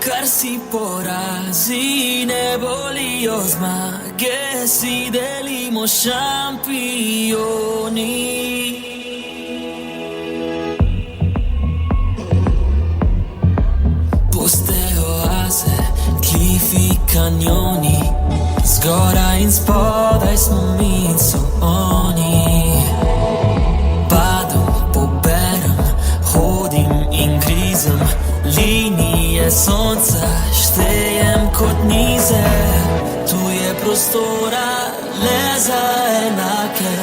kar si porazi, ne bolijo zmage, si delimo šampioni. Puste oaze, klifi, kanjoni, zgoraj in spodaj smo mi in so oni. Padam, poberem, hodim in grizem, linije sonca štejem kot nize. Tu je prostora le za enake,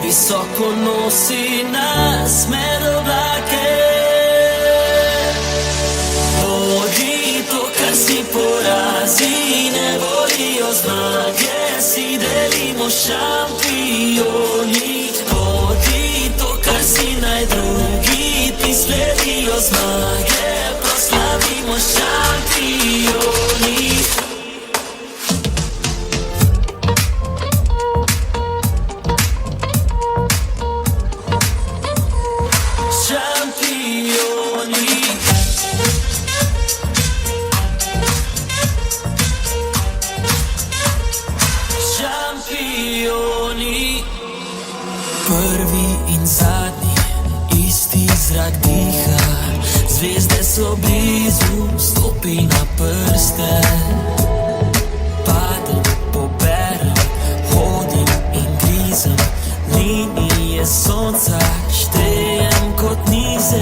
visoko nosi nas med oblake. Bodi to, kar si porazi, ne bolijo zmage, si delimo šampioni. Bodi to, kar si naj drugi, ti sledijo zmage, proslavimo šampioni. Zvezde so blizu, stopi na prste. Padem, poberem, hodim in grizem, linije sonca štejem kot nize.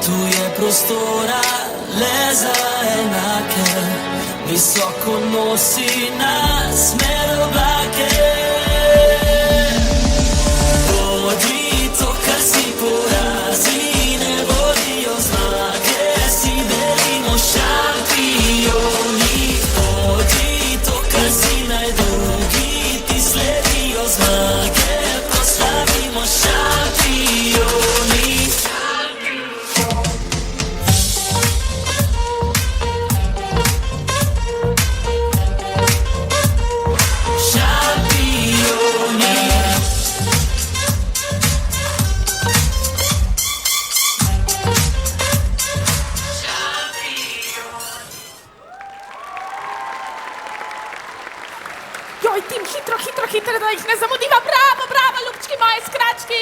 Tu je prostora le za enake, visoko nosi nas med oblake. Bodi to, kar si porazi, šampioni. Bodi to, kar si naj drugi, ti sledijo zmage, proslavimo šampioni. Da jih ne zamudiva, bravo, bravo, ljubčki moji, škrački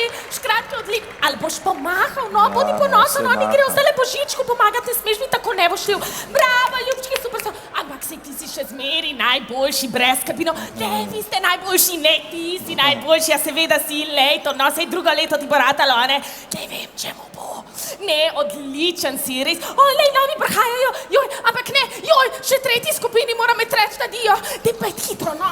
odlik. Ali boš pomahal, no, bodi ponosen, oni grejo zdaj le Božičku pomagati, ne smeš biti tako nevošljiv. Bravo, ljubčki, super so, ampak sej ti si še zmeri najboljši, brez kabino. Ne, vi ste najboljši, ne, ti si najboljši, ja seveda si lejto, no, sej drugo leto ti bo ratalo, ne vem, čemu bo. Ne, odličen si, res. Lej, novi prihajajo, joj, ampak ne, joj, še tretji skupini moram med reči, da dijo. Dej pa hitro, no.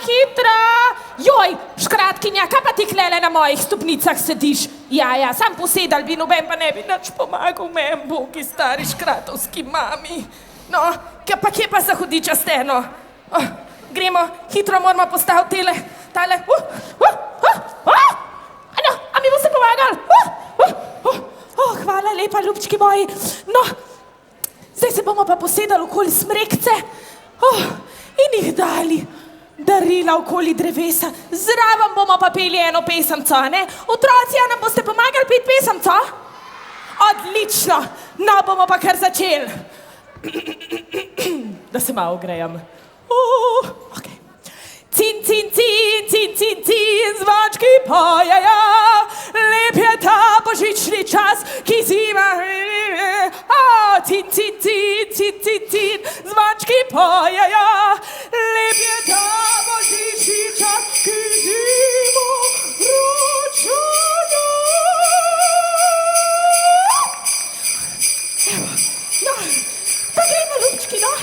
hitra! Joj, škratkinja, kaj pa ti klele na mojih stopnicah sediš? Ja, sam posedal bi, noben pa ne bi nič pomagal meni, bogi stari škratovski mami. No, kje pa za hudiča steno? Gremo, hitro moramo postaviti tale. No, a mi boste pomagali? Hvala lepa, ljubčki moji. No, zdaj se bomo pa posedali okoli smrekce in jih dali darila okoli drevesa. Zraven bomo pa peli eno pesemco, ne? Otroci, a nam boste pomagali peti pesemco? Odlično, no bomo pa kar začeli. Da se malo ogrejem. Okay. Cin, cin, cin, cin, cin, cin, zvončki pojejo, lep je ta božični čas, ki zima. Cin, cin, cin, cin, cin, cin, zvončki pojejo, lep je ta božični čas, ki zima vročajo. No, pa gremo, ljubčki, no.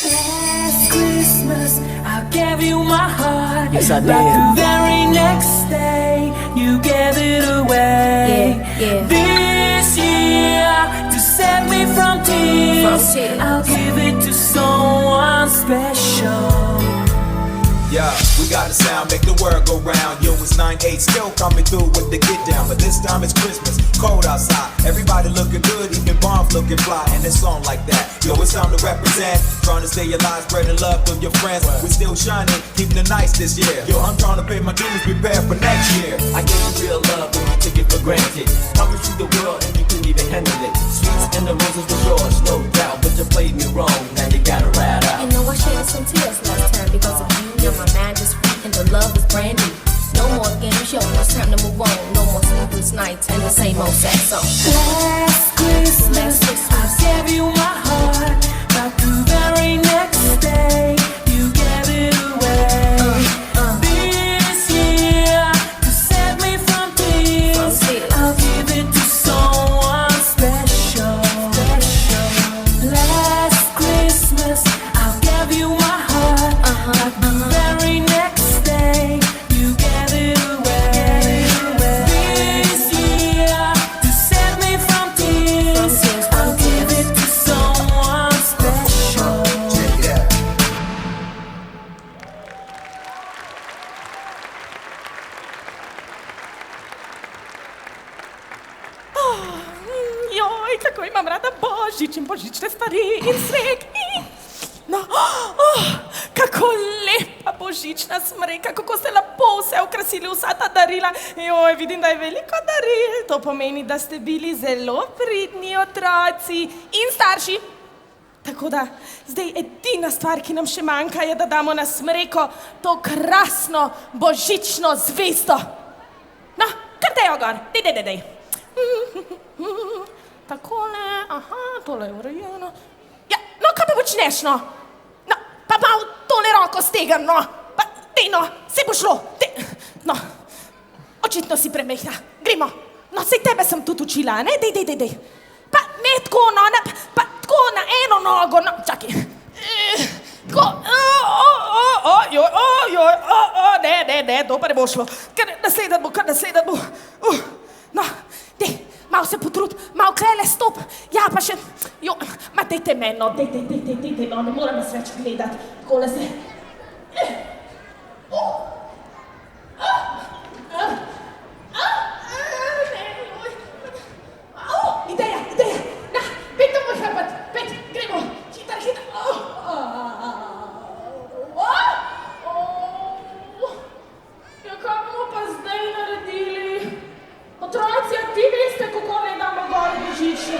Last Christmas, I gave you my heart. Yes, I did. But the very next day, you gave it away. Yeah. This year, to save me from tears, I'll give it to someone special. Yeah, we got a sound, make the world go round. Yo, it's 9-8, still coming through with the get down. But this time it's Christmas, cold outside. Everybody looking good, even bombs looking fly. And it's on like that. Yo, it's time to represent. Trying to stay alive, spreading love to your friends. We still shining, keeping the nights this year. Yo, I'm trying to pay my dues, prepare for next year. I gave you real love when you took it for granted. Coming through the world and you couldn't even handle it. Sweets and the roses was yours, no doubt. But you played me wrong, now you gotta ride out. You know I shed some tears last time because of you. Now my mind is free and the love is brand new. No more games, yo, it's time to move on. No more sleepless nights and the same old sad song. Last Christmas, I gave you my heart. But the very next day, you gave it away. This year, to save me from tears, I'll give it to someone special. Last Christmas, I gave you my heart. But the very next day, you gave it away. This year, to save me from tears, I'll give it to someone special. Joj, kako imam rada Božič in božične stvari in smreki. No, kako lepa božična smreka, kako ste lepo vse okrasili, vsa ta darila. Joj, vidim, da je veliko daril. To pomeni, da ste bili zelo pridni otroci in starši. Tako da, zdaj edina stvar, ki nam še manjka, je, da damo na smreko to krasno božično zvezdo. No, kar tejo gor, dej. Takole, tole je urejeno. Ja, no, kaj pa počneš, no? No, pa malo tole roko stegam, no. Pa, dej, no, se bo šlo. No, očitno si premehna. Gremo. No, sej tebe sem tudi učila, ne? Dej. Pa ne tako, no, pa tako na eno nogo, no, čakaj. Tako, ne, dobro bo šlo. Kar naslednje bo. No, dej, malo se potrud, malo krele stop. Ja, pa še, ma dejte meni, no, dejte, no, ne moram nas več gledati. Takole se. Ideja, na, pet na moj hrbet, pet, gremo, hitar. Ja, kaj bomo pa zdaj naredili? Otroci, a ti veste, kako ne damo gor božične?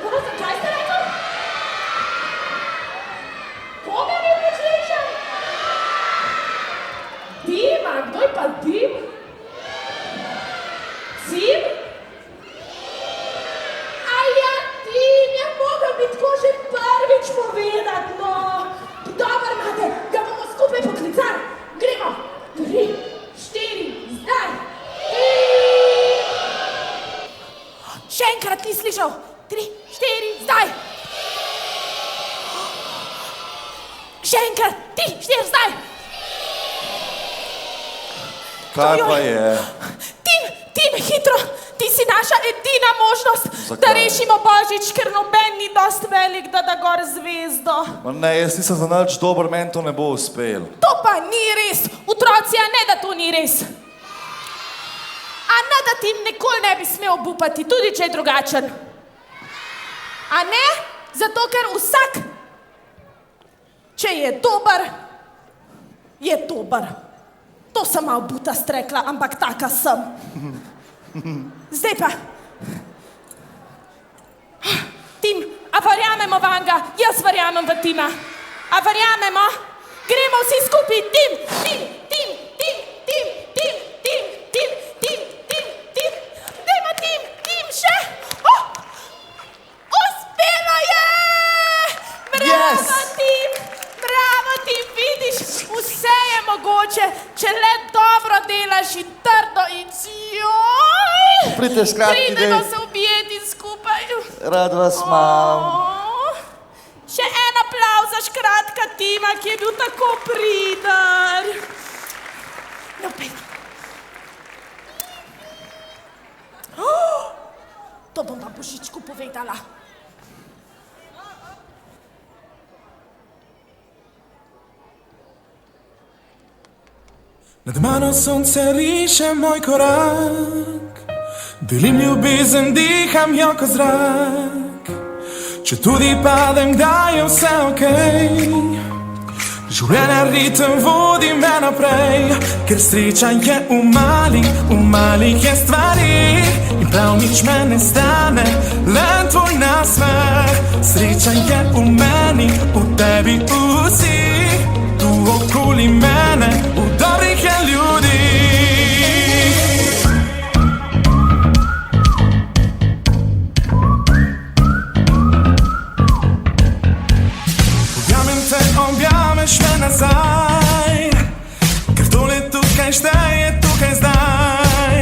Prosim, kaj ste rekel? Koga ni božičen? Dima, kdo je pa Dim? Sim? Ja, Dim, je mogel biti tako že prvič povedat, no. Dobro imate, ga bomo skupaj poklicali. Gremo, 3, 4, zdaj. Še enkrat. 4, zdaj. Še enkrat, 3, 4, zdaj. Kaj pa je? Tim, hitro, ti si naša edina možnost, da rešimo Božič, ker noben ni dost velik, da da gor zvezdo. Ma ne, jaz nisem za nič dober, meni to ne bo uspel. To pa ni res, otroci, a ne, da to ni res. A ne, da ti nikoli ne bi smel obupati, tudi če je drugačen. A ne? Zato, ker vsak, če je dober, je dober. To sem malo buta strekla, ampak taka sem. Zdaj pa. Tim, a verjamemo vanga? Jaz verjamem v Tima. A verjamemo? Gremo vsi skupaj. Tim. Dajmo Tim še. Uspelo je! Bravo, Tim, vidiš, vse je mogoče, če le dobro delaš in trdo in joj! Pridite skratki, Pridemo se objeti skupaj. Rad vas imam. Še en aplavz za škratka Tima, ki je bil tako priden. No, pejmo. To bom pa Božičku povedala. Nad mano sonce riše moj korak, delim ljubezen, diham jo ko zrak. Če tudi padem, da je vse okej, življenja ritem vodi me naprej. Ker sreča je v malih je stvari in prav nič me ne stane, le tvoj nasmeh. Sreča je v meni, v tebi vsi, tu okoli mene, v dobrih je ljudi. Objameš me nazaj, ker tole tukaj šteje, tukaj zdaj.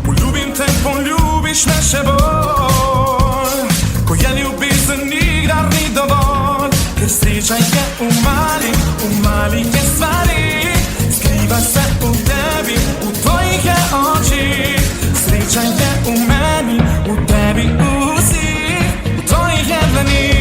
Poljubim te, poljubiš me še bolj, ko je ljubezen nikdar ni dovolj. Ker sreča je v malih je stvari, skriva se v tebi, v tvojih je očih. Sreča je v meni, v tebi vsi, v tvojih je dlanih.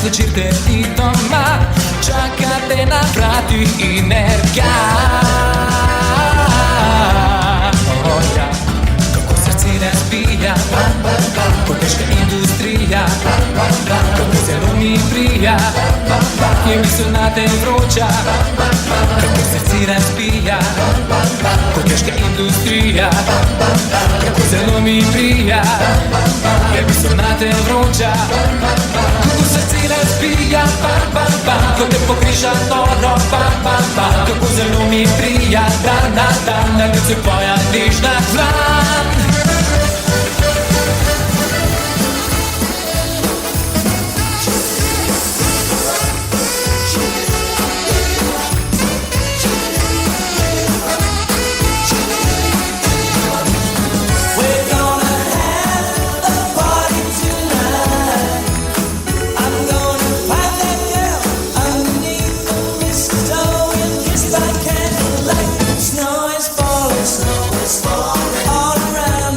Zvečer te ti doma, čakate na vratih energija. Ja, kako srce razbija, kot težka industrija, kako zelo mi prija, je misel na te vroča. Kako srce razbija, kot težka industrija, kako zelo mi prija, je misel na te vroča. Srce razbija, ko te pokriža noro, kako zelo mi prija, na lice tvoja nežna dlan. Snow is falling all around.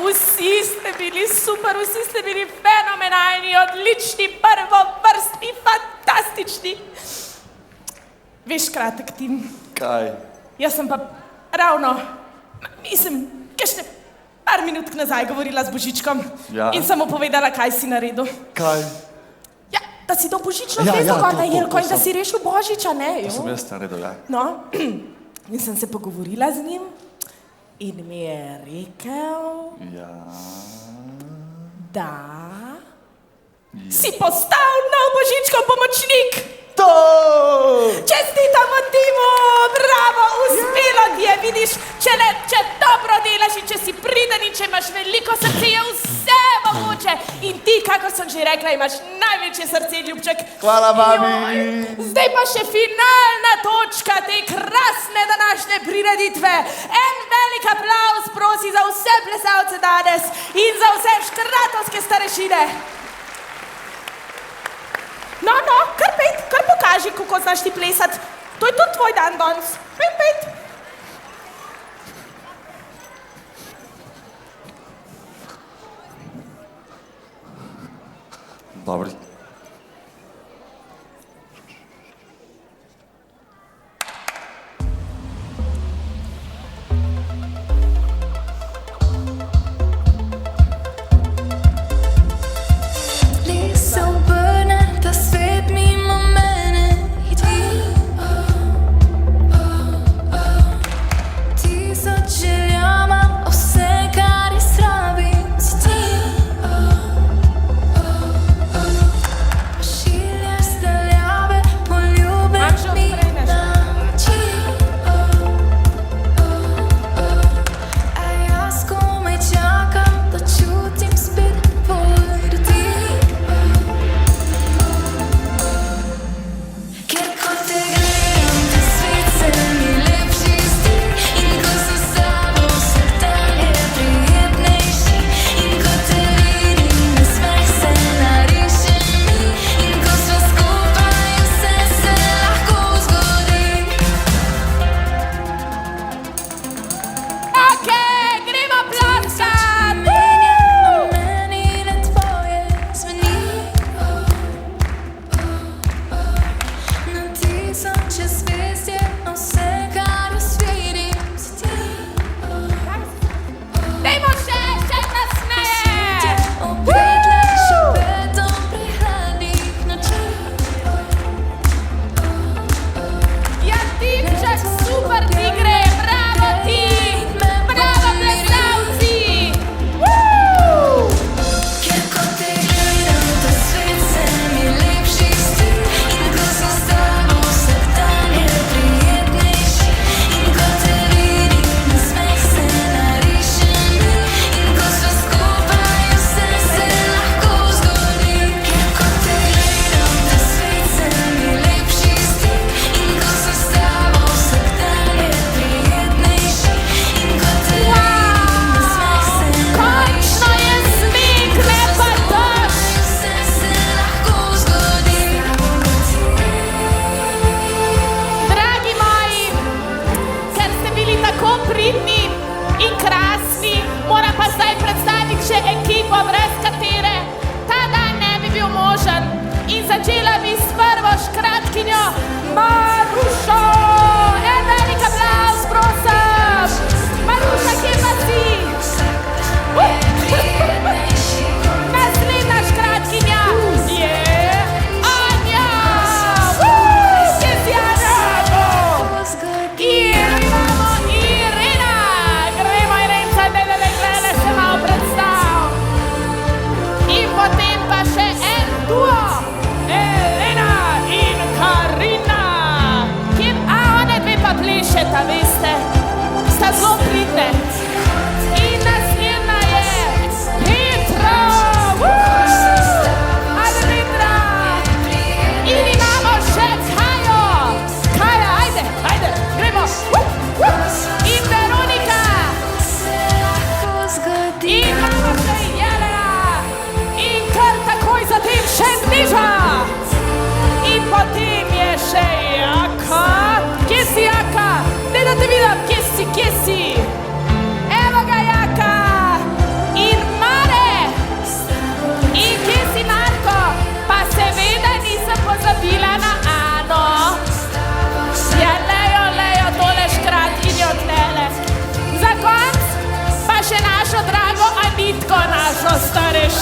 vsi ste bili super, vsi ste bili fenomenalni, odlični, prvovrstni, fantastični. Veš, kratek Tim, Kaj? jaz sem pa ravno, mislim, kakšne par minutk nazaj govorila z Božičkom Ja. in sem mu povedala, kaj si naredil. Kaj? Da si to božično Ja, zvezdo ja, gor to, na to, Jelko to in da sem- si rešil Božiča, ne? To sem jaz naredil, ja. No, in sem se pogovorila z njim in mi je rekel, Ja. da si postal nov Božičkov pomočnik. To! Čestitamo Timu, bravo, uspelo ti je, vidiš, če dobro delaš in če si priden in če imaš veliko srce, je vse mogoče. In ti, kako sem že rekla, imaš največje srce, ljubček. Hvala, mami. Joj, zdaj pa še finalna točka te krasne današnje prireditve. En velik aplavz prosi za vse plesalce danes in za vse škratovske starešine. No, kar pokaži, kako znaš ti plesati. To je tudi tvoj dan danes. Pejt. Dobro. Se obrne ta svet mimo mene in tisoč željama, vse kar izrabim si ti.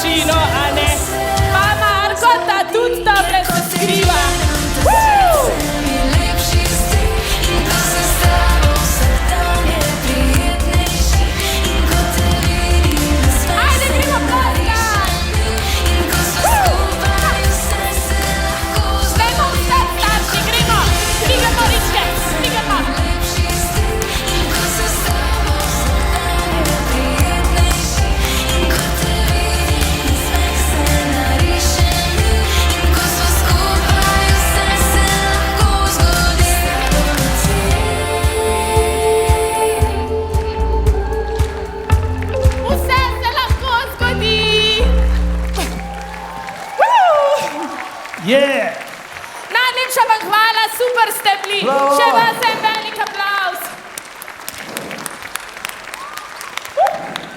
mašino, a ne? Pa Marko, ta tudi dobre se skriva. Ajde, gremo plaska! Dajmo vse, starši, gremo! Stigamo, Ričke, stigamo! Vse se lahko zgodi! Najlepša vam hvala, super ste bili! Bravo! Še vas en velik aplavz!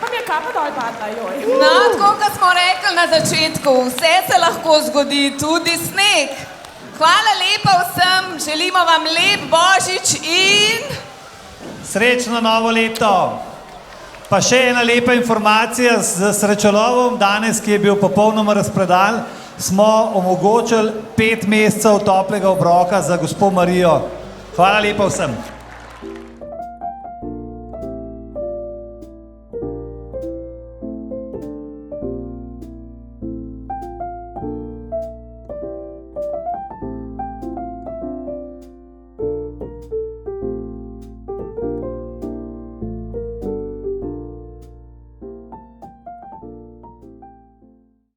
Pa mi je kapa dol padla, joj. No, tako kot smo rekli na začetku, vse se lahko zgodi, tudi sneg. Hvala lepa vsem, želimo vam lep Božič in... Srečno novo leto! Pa še ena lepa informacija z srečolovom danes, ki je bil popolnoma razpredan, smo omogočili 5 mesecev toplega obroka za gospo Marijo. Hvala lepa vsem.